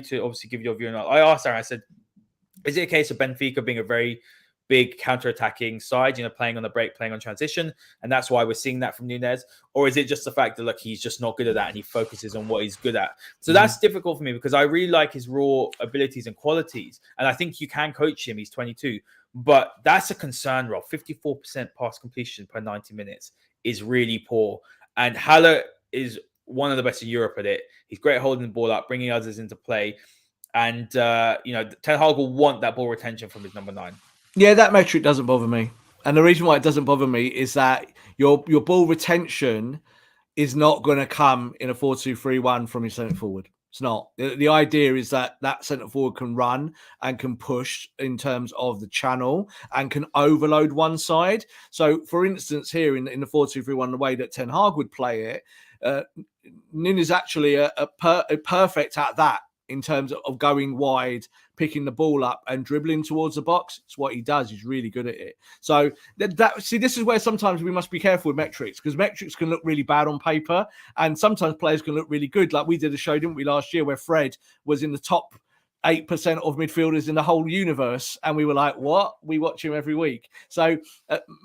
Speaker 2: to obviously give your view on that. I asked Aaron, I said, is it a case of Benfica being a very big counter-attacking side, playing on the break, playing on transition, and that's why we're seeing that from Nunez? Or is it just the fact that, look, he's just not good at that and he focuses on what he's good at? So that's difficult for me, because I really like his raw abilities and qualities, and I think you can coach him. He's 22, but that's a concern, Rob. 54% pass completion per 90 minutes is really poor, and Haller is one of the best in Europe at it. He's great at holding the ball up, bringing others into play, and Ten Hag will want that ball retention from his number 9.
Speaker 3: Yeah, that metric doesn't bother me. And the reason why it doesn't bother me is that your ball retention is not going to come in a 4-2-3-1 from your centre forward. It's not. The idea is that centre forward can run and can push in terms of the channel and can overload one side. So, for instance, here in the 4-2-3-1, the way that Ten Hag would play it, Nin is actually a perfect at that, in terms of going wide, picking the ball up and dribbling towards the box. It's what he does. He's really good at it. So this is where sometimes we must be careful with metrics, because metrics can look really bad on paper, and sometimes players can look really good. Like we did a show, didn't we, last year, where Fred was in the top 8% of midfielders in the whole universe, and we were like, what? We watch him every week. So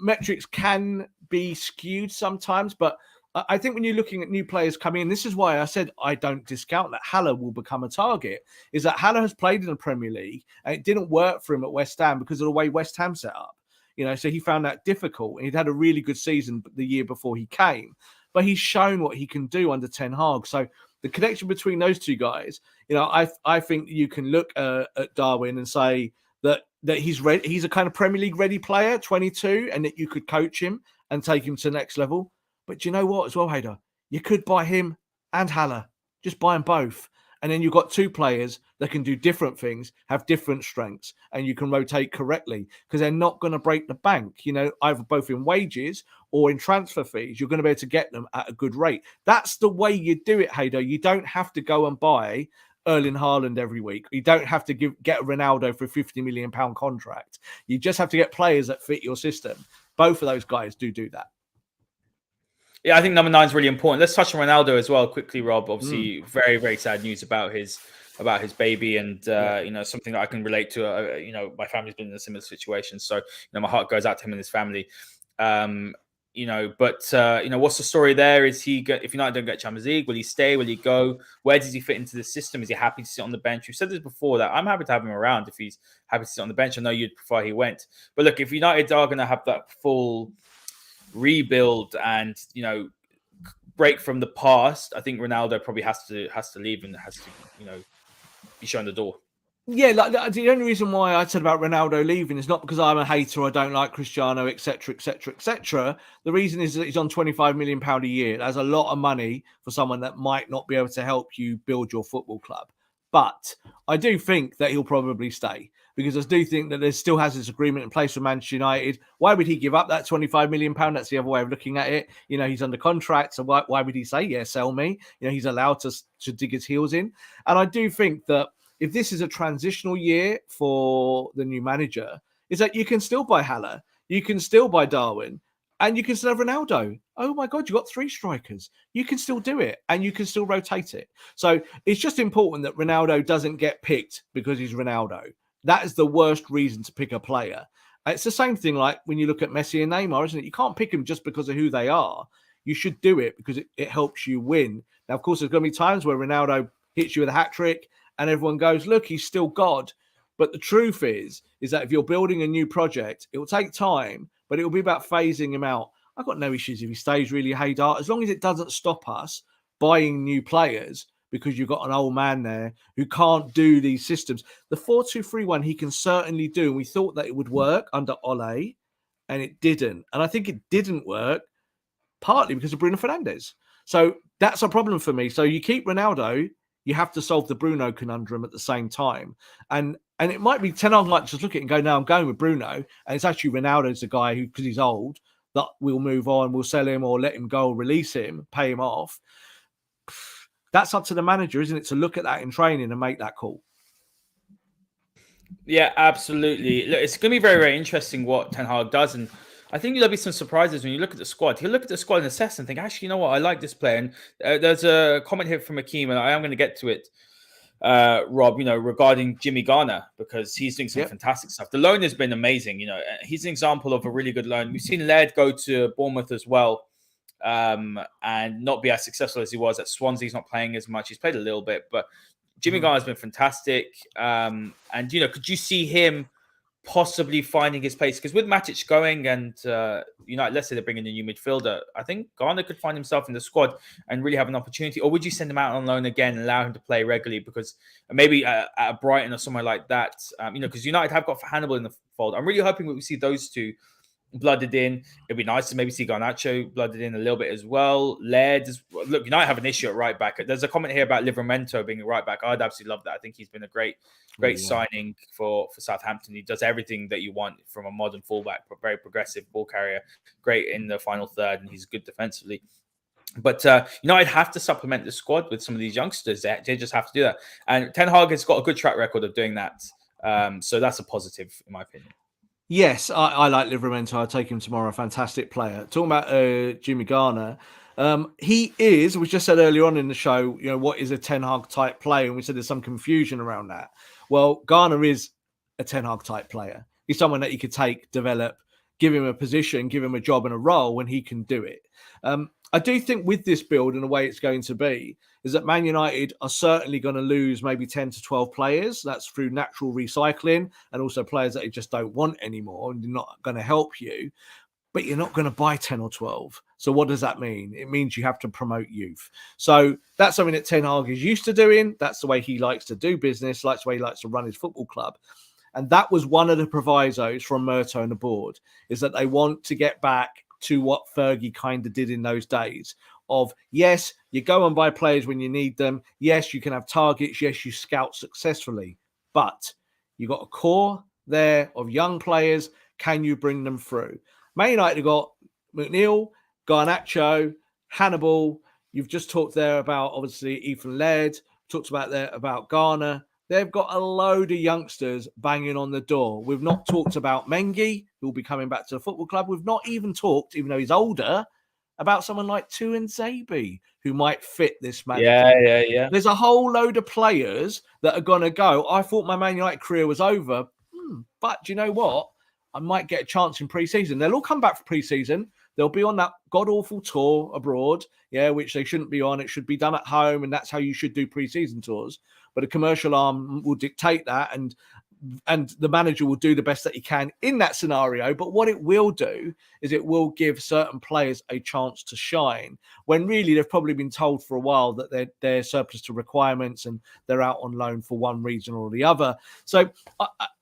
Speaker 3: metrics can be skewed sometimes, but I think when you're looking at new players coming in, this is why I said I don't discount that Haller will become a target, is that Haller has played in the Premier League and it didn't work for him at West Ham because of the way West Ham set up. So he found that difficult, and he'd had a really good season the year before he came, but he's shown what he can do under Ten Hag. So the connection between those two guys, I think you can look at Darwin and say that he's ready. He's a kind of Premier League ready player, 22, and that you could coach him and take him to the next level. But do you know what as well, Haider? You could buy him and Haller. Just buy them both. And then you've got two players that can do different things, have different strengths, and you can rotate correctly because they're not going to break the bank, either both in wages or in transfer fees. You're going to be able to get them at a good rate. That's the way you do it, Haider. You don't have to go and buy Erling Haaland every week. You don't have to get Ronaldo for a £50 million contract. You just have to get players that fit your system. Both of those guys do that.
Speaker 2: Yeah, I think number 9 is really important. Let's touch on Ronaldo as well quickly, Rob. Obviously, very, very sad news about his baby, and something that I can relate to. My family's been in a similar situation, so my heart goes out to him and his family. What's the story there? Is he if United don't get Champions League, will he stay? Will he go? Where does he fit into the system? Is he happy to sit on the bench? We've said this before that I'm happy to have him around if he's happy to sit on the bench. I know you'd prefer he went, but look, if United are going to have that full rebuild and break from the past, I think Ronaldo probably has to leave and has to be shown the door.
Speaker 3: Yeah, the only reason why I said about Ronaldo leaving is not because I'm a hater, I don't like Cristiano, etc., etc., etc. The reason is that he's on £25 million a year. That's a lot of money for someone that might not be able to help you build your football club. But I do think that he'll probably stay because I do think that there still has this agreement in place with Manchester United. Why would he give up that £25 million? That's the other way of looking at it. He's under contract, so why would he say, yeah, sell me? He's allowed to dig his heels in. And I do think that if this is a transitional year for the new manager, is that you can still buy Haller, you can still buy Darwin, and you can still have Ronaldo. Oh my God, you've got 3 strikers. You can still do it, and you can still rotate it. So it's just important that Ronaldo doesn't get picked because he's Ronaldo. That is the worst reason to pick a player. It's the same thing like when you look at Messi and Neymar, isn't it? You can't pick them just because of who they are. You should do it because it helps you win. Now, of course, there's going to be times where Ronaldo hits you with a hat-trick and everyone goes, look, he's still God. But the truth is that if you're building a new project, it will take time, but it will be about phasing him out. I've got no issues if he stays really Haider, as long as it doesn't stop us buying new players because you've got an old man there who can't do these systems. The 4-2-3-1 he can certainly do. And we thought that it would work under Ole, and it didn't. And I think it didn't work partly because of Bruno Fernandes. So that's a problem for me. So you keep Ronaldo, you have to solve the Bruno conundrum at the same time. And it might be Ten Hag might just look at it and go, no, I'm going with Bruno. And it's actually Ronaldo's the guy who, because he's old, that we'll move on, we'll sell him or let him go, or release him, pay him off. That's up to the manager, isn't it, to look at that in training and make that call.
Speaker 2: Yeah, absolutely. Look, it's going to be very, very interesting what Ten Hag does. And I think there'll be some surprises when you look at the squad. He'll look at the squad and assess and think, actually, you know what? I like this player. And there's a comment here from Akeem, and I am going to get to it, Rob, regarding Jimmy Garner, because he's doing some fantastic stuff. The loan has been amazing. He's an example of a really good loan. We've seen Laird go to Bournemouth as well, and not be as successful as he was at Swansea. He's not playing as much. He's played a little bit, but Jimmy Garner's been fantastic. And, could you see him possibly finding his place? Because with Matic going and United, let's say they're bringing a new midfielder, I think Garner could find himself in the squad and really have an opportunity. Or would you send him out on loan again and allow him to play regularly? Because maybe at Brighton or somewhere like that, because United have got Hannibal in the fold. I'm really hoping that we see those two blooded in. It'd be nice to maybe see Garnacho blooded in a little bit as well. Laird, look, United have an issue at right back. There's a comment here about Livramento being a right back. I'd absolutely love that. I think he's been a great signing for Southampton. He does everything that you want from a modern fullback, very progressive ball carrier, great in the final third, and he's good defensively. But United have to supplement the squad with some of these youngsters. They just have to do that. And Ten Hag has got a good track record of doing that. So that's a positive, in my opinion.
Speaker 3: Yes, I like Livramento. I'll take him tomorrow. A fantastic player. Talking about Jimmy Garner, he is, we just said earlier on in the show, what is a Ten Hag type player? And we said there's some confusion around that. Well, Garner is a Ten Hag type player. He's someone that you could take, develop, give him a position, give him a job and a role when he can do it. I do think with this build and the way it's going to be is that Man United are certainly going to lose maybe 10 to 12 players. That's through natural recycling and also players that you just don't want anymore and they're not going to help you. But you're not going to buy 10 or 12. So what does that mean? It means you have to promote youth. So that's something that Ten Hag is used to doing. That's the way he likes to do business, that's the way he likes to run his football club. And that was one of the provisos from Murto and the board, is that they want to get back to what Fergie kind of did in those days of, yes, you go and buy players when you need them. Yes, you can have targets. Yes, you scout successfully. But you got a core there of young players. Can you bring them through? Man United have got McNeil, Garnacho, Hannibal. You've just talked there about, obviously, Ethan Laird. Talked about there about Garner. They've got a load of youngsters banging on the door. We've not talked about Mengi, who will be coming back to the football club. We've not even talked, even though he's older, about someone like Tuanzebe, who might fit this manager.
Speaker 2: Yeah.
Speaker 3: There's a whole load of players that are going to go. I thought my Man United career was over, but do you know what? I might get a chance in pre-season. They'll all come back for pre-season. They'll be on that god-awful tour abroad, which they shouldn't be on. It should be done at home, and that's how you should do pre-season tours. But a commercial arm will dictate that, and the manager will do the best that he can in that scenario. But what it will do is it will give certain players a chance to shine when really they've probably been told for a while that they're surplus to requirements and they're out on loan for one reason or the other. So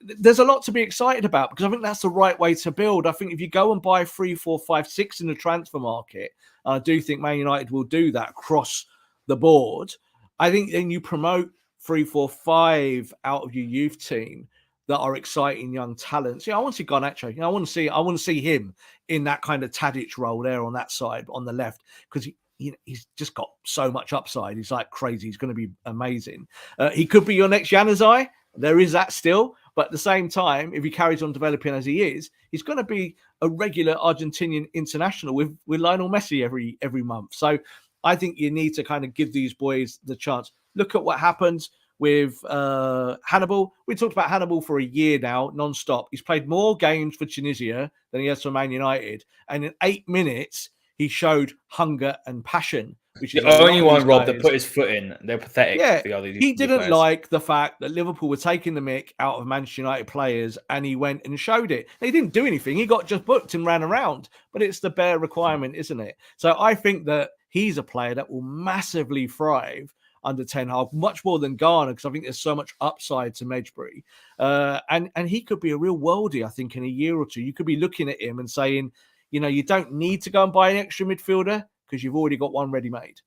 Speaker 3: there's a lot to be excited about because I think that's the right way to build. I think if you go and buy 3, 4, 5, 6 in the transfer market, I do think Man United will do that across the board. I think then you promote 3, 4, 5 out of your youth team that are exciting young talents. Yeah, I want to see Garnacho. I want to see him in that kind of Tadic role there on that side, on the left, because he's just got so much upside. He's like crazy. He's going to be amazing. He could be your next Januzaj. There is that still. But at the same time, if he carries on developing as he is, he's going to be a regular Argentinian international with Lionel Messi every month. So I think you need to kind of give these boys the chance. Look at what happens with Hannibal. We talked about Hannibal for a year now, non-stop. He's played more games for Tunisia than he has for Man United. And in 8 minutes, he showed hunger and passion. Which is
Speaker 2: the only one, Rob, that put his foot in. They're pathetic.
Speaker 3: Yeah,
Speaker 2: for the other
Speaker 3: he didn't
Speaker 2: players.
Speaker 3: like the fact that Liverpool were taking the mick out of Manchester United players, and he went and showed it. He didn't do anything. He got just booked and ran around. But it's the bare requirement, isn't it? So I think that he's a player that will massively thrive under Ten Hag, much more than Garner, because I think there's so much upside to Medjbury. And he could be a real worldie, I think, in a year or two. You could be looking at him and saying, you don't need to go and buy an extra midfielder because you've already got one ready-made.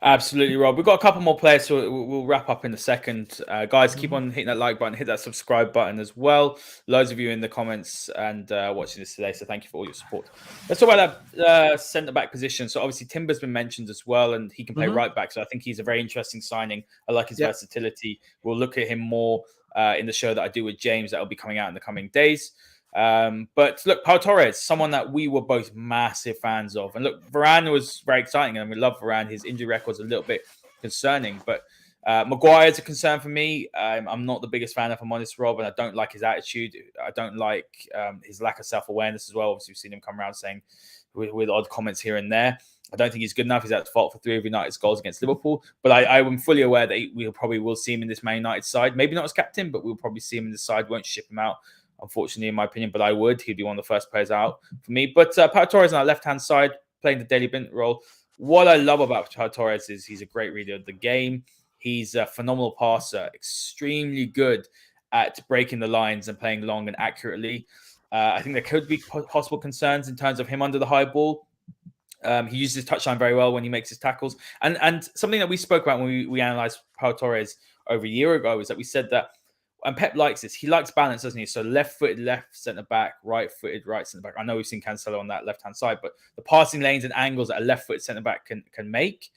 Speaker 2: Absolutely, Rob. We've got a couple more players, so we'll wrap up in a second. Guys, keep on hitting that like button, hit that subscribe button as well. Loads of you in the comments and watching this today, so thank you for all your support. Let's talk about that centre-back position. So obviously Timber's been mentioned as well, and he can play right back, so I think he's a very interesting signing. I like his versatility. We'll look at him more in the show that I do with James that will be coming out in the coming days. But look, Pau Torres, someone that we were both massive fans of. And look, Varane was very exciting, and we love Varane. His injury record's a little bit concerning, but Maguire's a concern for me. I'm not the biggest fan, if I'm honest, Rob, and I don't like his attitude. I don't like his lack of self-awareness as well. Obviously, we've seen him come around saying with odd comments here and there. I don't think he's good enough. He's at fault for 3 of United's goals against Liverpool. But I am fully aware that we probably will see him in this Man United side. Maybe not as captain, but we'll probably see him in the side. Won't ship him out, unfortunately, in my opinion, but I would. He'd be one of the first players out for me. But Pau Torres on our left-hand side, playing the Daily Bint role. What I love about Pau Torres is he's a great reader of the game. He's a phenomenal passer, extremely good at breaking the lines and playing long and accurately. I think there could be possible concerns in terms of him under the high ball. He uses his touchline very well when he makes his tackles. And something that we spoke about when we analysed Pau Torres over a year ago is that we said that, and Pep likes this. He likes balance, doesn't he? So left-footed, left centre-back, right-footed, right centre-back. I know we've seen Cancelo on that left-hand side, but the passing lanes and angles that a left-footed centre-back can make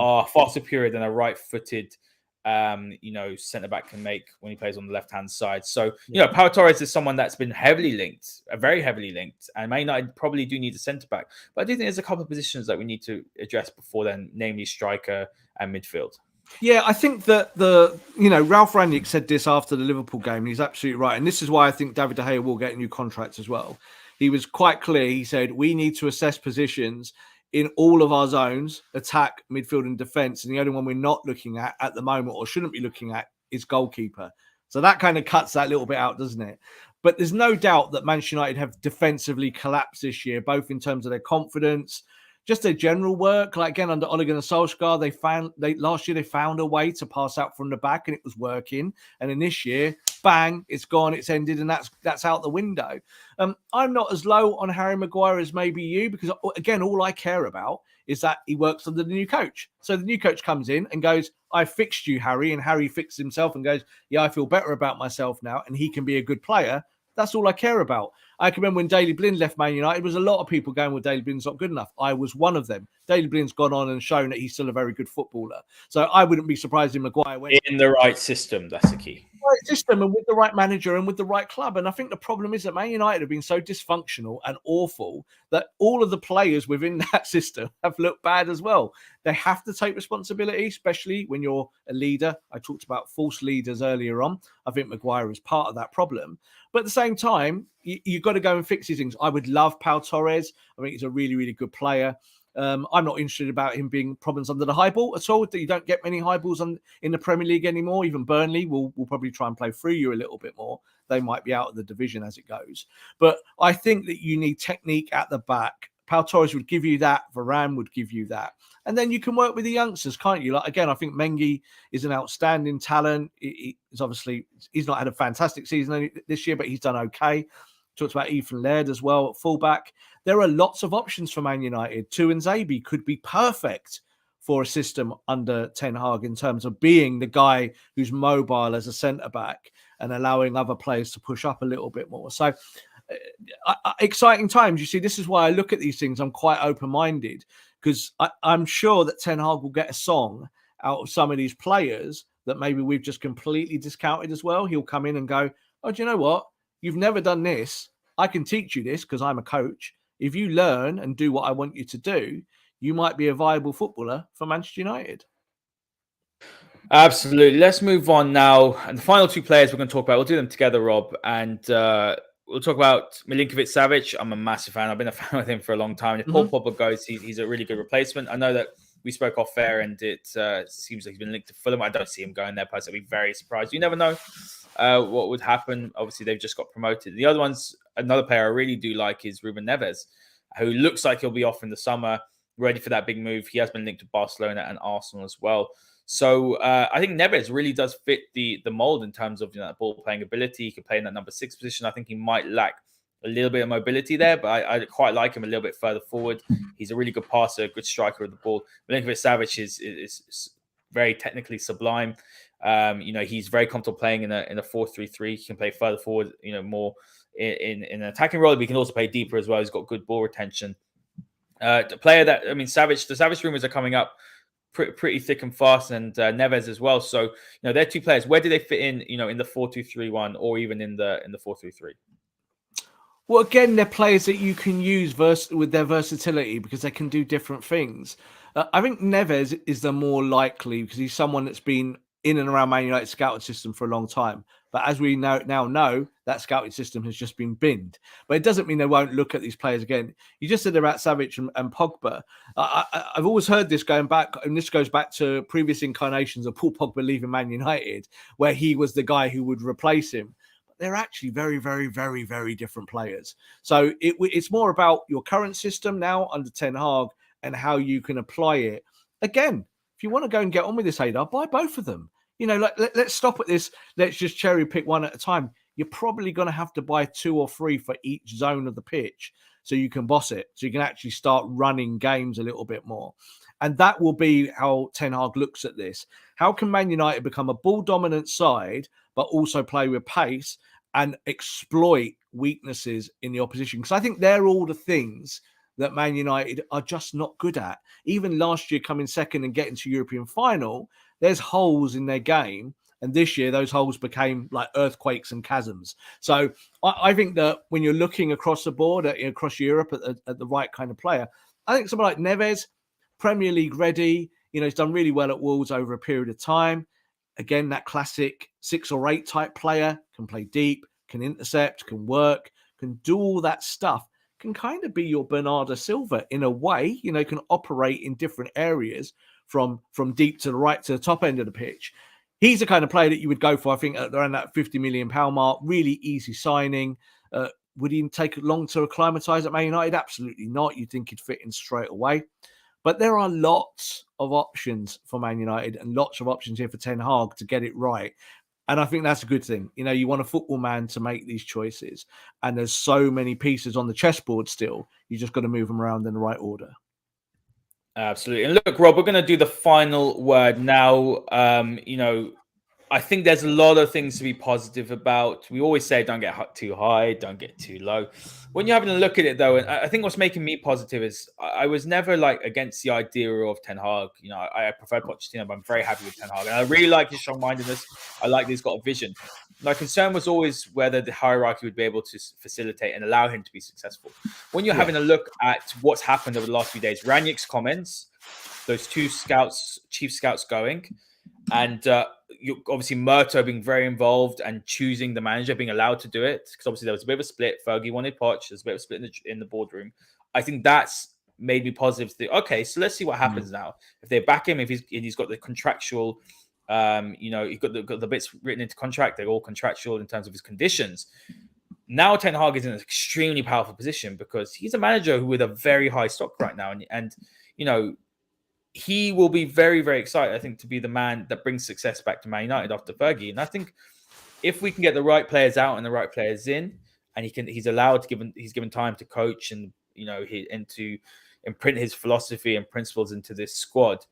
Speaker 2: are far superior than a right-footed centre-back can make when he plays on the left-hand side. So, Pau Torres is someone that's been heavily linked, very heavily linked, and Man United probably do need a centre-back. But I do think there's a couple of positions that we need to address before then, namely striker and midfield.
Speaker 3: Yeah, I think that Ralph Rangnick said this after the Liverpool game, and he's absolutely right. And this is why I think David De Gea will get a new contract as well. He was quite clear. He said, we need to assess positions in all of our zones, attack, midfield and defence. And the only one we're not looking at the moment, or shouldn't be looking at, is goalkeeper. So that kind of cuts that little bit out, doesn't it? But there's no doubt that Manchester United have defensively collapsed this year, both in terms of their confidence, just their general work. Like again, under Ole Gunnar Solskjaer, last year they found a way to pass out from the back and it was working. And in this year, bang, it's gone, it's ended, and that's out the window. I'm not as low on Harry Maguire as maybe you, because again, all I care about is that he works under the new coach. So the new coach comes in and goes, I fixed you, Harry, and Harry fixes himself and goes, yeah, I feel better about myself now, and he can be a good player. That's all I care about. I can remember when Daley Blind left Man United, there was a lot of people going, well, Daley Blind's not good enough. I was one of them. Daley Blind's gone on and shown that he's still a very good footballer. So I wouldn't be surprised if Maguire went
Speaker 2: in the right system. That's the key.
Speaker 3: Right system and with the right manager and with the right club. And I think the problem is that Man United have been so dysfunctional and awful that all of the players within that system have looked bad as well. They have to take responsibility, especially when you're a leader. I talked about false leaders earlier on. I think Maguire is part of that problem. But at the same time, you've got to go and fix these things. I would love Pau Torres. I think he's a really, really good player. I'm not interested about him being problems under the high ball at all. You don't get many high balls in the Premier League anymore. Even Burnley will probably try and play through you a little bit more. They might be out of the division as it goes. But I think that you need technique at the back. Pau Torres would give you that. Varane would give you that. And then you can work with the youngsters, can't you? Like, again, I think Mengi is an outstanding talent. He's not had a fantastic season this year, but he's done okay. Talked about Ethan Laird as well at fullback. There are lots of options for Man United. Tuanzebe could be perfect for a system under Ten Hag in terms of being the guy who's mobile as a centre-back and allowing other players to push up a little bit more. So exciting times. You see, this is why I look at these things. I'm quite open-minded because I'm sure that Ten Hag will get a song out of some of these players that maybe we've just completely discounted as well. He'll come in and go, oh, do you know what? You've never done this. I can teach you this because I'm a coach. If you learn and do what I want you to do, you might be a viable footballer for Manchester United.
Speaker 2: Absolutely. Let's move on now. And the final two players we're going to talk about, we'll do them together, Rob. And we'll talk about Milinkovic-Savic. I'm a massive fan. I've been a fan of him for a long time. And if Paul Pogba goes, he's a really good replacement. I know that we spoke off air and it seems like he's been linked to Fulham. I don't see him going there, personally. I'd be very surprised. You never know what would happen. Obviously, they've just got promoted. The other one's another player I really do like is Ruben Neves, who looks like he'll be off in the summer, ready for that big move. He has been linked to Barcelona and Arsenal as well. So I think Neves really does fit the mold in terms of ball playing ability. He could play in that number 6 position. I think he might lack a little bit of mobility there, but I quite like him a little bit further forward. He's a really good passer, a good striker of the ball. Milinkovic-Savic is very technically sublime. He's very comfortable playing in a 4-3-3. He can play further forward, more in an attacking role, but he can also play deeper as well. He's got good ball retention. The player that, the Savic rumors are coming up pretty thick and fast, and Neves as well. So, they're two players. Where do they fit in, in the 4-2-3-1 or even in the 4-3-3?
Speaker 3: Well, again, they're players that you can use with their versatility because they can do different things. I think Neves is the more likely because he's someone that's been in and around Man United's scouting system for a long time. But as we now know, that scouting system has just been binned. But it doesn't mean they won't look at these players again. You just said about Savic and Pogba. I've always heard this going back, and this goes back to previous incarnations of Paul Pogba leaving Man United, where he was the guy who would replace him. They're actually very, very, very, very different players. So it's more about your current system now under Ten Hag and how you can apply it. Again, if you want to go and get on with this, Haider, buy both of them. Let's stop at this. Let's just cherry pick one at a time. You're probably going to have to buy 2 or 3 for each zone of the pitch so you can boss it. So you can actually start running games a little bit more. And that will be how Ten Hag looks at this. How can Man United become a ball-dominant side, but also play with pace and exploit weaknesses in the opposition? Because I think they're all the things that Man United are just not good at. Even last year coming second and getting to European final, there's holes in their game. And this year, those holes became like earthquakes and chasms. So I think that when you're looking across the board, across Europe at the right kind of player, I think someone like Neves, Premier League ready, he's done really well at Wolves over a period of time. Again, that classic 6 or 8 type player, can play deep, can intercept, can work, can do all that stuff, can kind of be your Bernardo Silva in a way, can operate in different areas from deep to the right to the top end of the pitch. He's the kind of player that you would go for, I think, at around that £50 million mark. Really easy signing. Would he take long to acclimatise at Man United? Absolutely not. You'd think he'd fit in straight away. But there are lots of options for Man United and lots of options here for Ten Hag to get it right. And I think that's a good thing. You want a football man to make these choices. And there's so many pieces on the chessboard still. You just got to move them around in the right order.
Speaker 2: Absolutely. And look, Rob, we're going to do the final word now. I think there's a lot of things to be positive about. We always say don't get too high, don't get too low. When you're having a look at it, though, and I think what's making me positive is I was never against the idea of Ten Hag. I prefer Pochettino, but I'm very happy with Ten Hag. And I really like his strong-mindedness. I like that he's got a vision. My concern was always whether the hierarchy would be able to facilitate and allow him to be successful. When you're having a look at what's happened over the last few days, Rangnick's comments, those two chief scouts going, and you obviously Murto being very involved and choosing the manager, being allowed to do it, because obviously there was a bit of a split. Fergie wanted Poch. There's a bit of a split in the boardroom. I think that's made me positive to think, okay, so let's see what happens now. If they back him, if he's got the contractual, he's got the bits written into contract, they're all contractual in terms of his conditions. Now Ten Hag is in an extremely powerful position because he's a manager who with a very high stock right now, and he will be very, very excited, I think, to be the man that brings success back to Man United after Fergie. And I think if we can get the right players out and the right players in, and he's given time to coach and to imprint his philosophy and principles into this squad,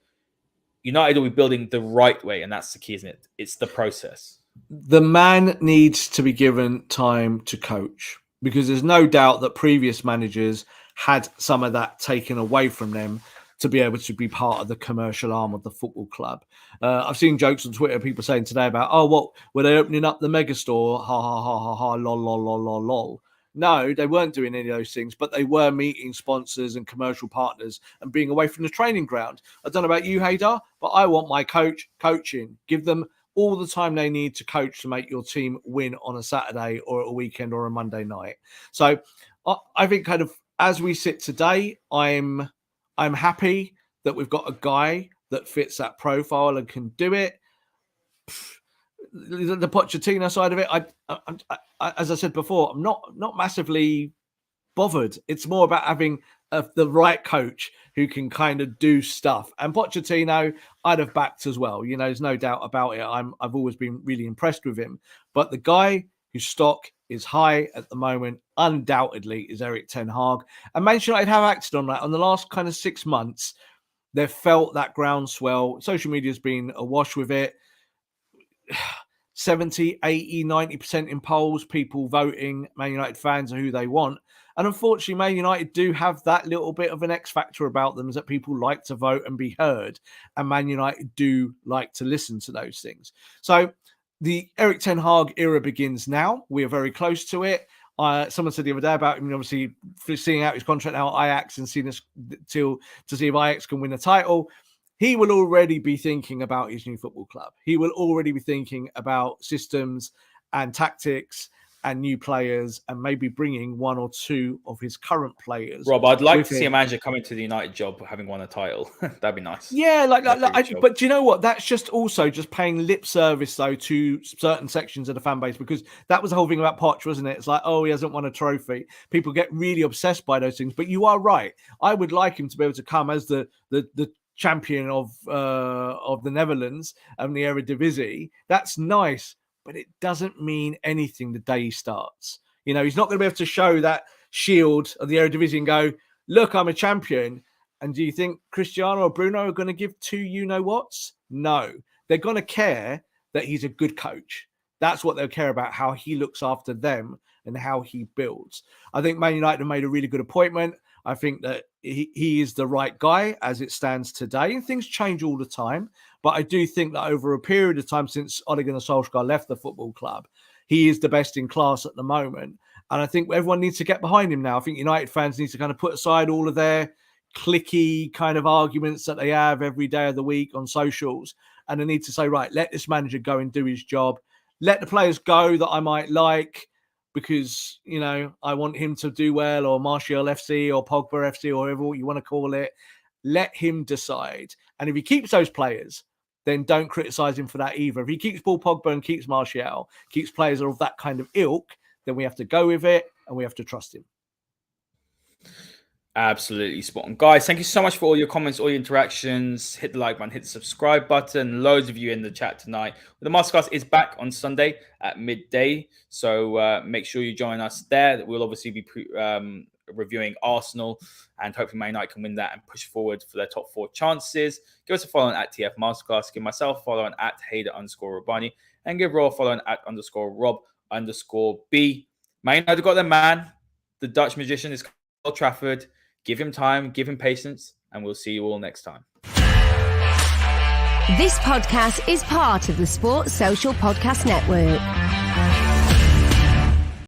Speaker 2: United will be building the right way, and that's the key, isn't it? It's the process.
Speaker 3: The man needs to be given time to coach, because there's no doubt that previous managers had some of that taken away from them to be able to be part of the commercial arm of the football club. I've seen jokes on Twitter, people saying today about, were they opening up the mega store? Ha, ha, ha, ha, ha, lol, lol, lol, lol, lol. No, they weren't doing any of those things, but they were meeting sponsors and commercial partners and being away from the training ground. I don't know about you, Haider, but I want my coach coaching. Give them all the time they need to coach to make your team win on a Saturday or a weekend or a Monday night. So I think kind of as we sit today, I'm happy that we've got a guy that fits that profile and can do it. The Pochettino side of it, I as I said before, I'm not massively bothered. It's more about having the right coach who can kind of do stuff. And Pochettino, I'd have backed as well. There's no doubt about it. I've always been really impressed with him. But the guy whose stock is high at the moment, undoubtedly, is Erik ten Hag. And Manchester United have acted on that. On the last kind of 6 months, they've felt that groundswell. Social media's been awash with it. 70, 80, 90% in polls, people voting Man United fans are who they want. And unfortunately, Man United do have that little bit of an X factor about them, is that people like to vote and be heard. And Man United do like to listen to those things. So the Erik ten Hag era begins now. We are very close to it. Someone said the other day about him, obviously, seeing out his contract now at Ajax and seeing us to see if Ajax can win a title. He will already be thinking about his new football club. He will already be thinking about systems and tactics and new players, and maybe bringing one or two of his current players.
Speaker 2: Rob, I'd like to see a manager coming to the United job having won a title. That'd be nice.
Speaker 3: Yeah, but do you know what? That's just paying lip service, though, to certain sections of the fan base, because that was the whole thing about Poch, wasn't it? It's like, he hasn't won a trophy. People get really obsessed by those things. But you are right. I would like him to be able to come as the champion of the Netherlands and the Eredivisie. That's nice. But it doesn't mean anything the day he starts. He's not going to be able to show that shield of the Eredivisie and go, look, I'm a champion. And do you think Cristiano or Bruno are going to give two you-know-whats? No. They're going to care that he's a good coach. That's what they'll care about, how he looks after them and how he builds. I think Man United have made a really good appointment. I think that he is the right guy as it stands today. And things change all the time. But I do think that over a period of time since Ole Gunnar Solskjaer left the football club, he is the best in class at the moment. And I think everyone needs to get behind him now. I think United fans need to kind of put aside all of their cliquey kind of arguments that they have every day of the week on socials. And they need to say, right, let this manager go and do his job. Let the players go that I might like, because, I want him to do well, or Martial FC or Pogba FC or whatever you want to call it. Let him decide. And if he keeps those players, then don't criticize him for that either. If he keeps Paul Pogba and keeps Martial, keeps players of that kind of ilk, then we have to go with it and we have to trust him.
Speaker 2: Absolutely spot on. Guys, thank you so much for all your comments, all your interactions. Hit the like button, hit the subscribe button. Loads of you in the chat tonight. The Masterclass is back on Sunday at midday. So make sure you join us there. We'll obviously be reviewing Arsenal, and hopefully Man United can win that and push forward for their top 4 chances. Give us a follow on at TF Masterclass. Give myself a follow on at Haider_Rubbani. And give Raw a follow on at _Rob_B. Man United got their man. The Dutch magician is Old Trafford. Give him time, give him patience, and we'll see you all next time.
Speaker 1: This podcast is part of the Sports Social Podcast Network.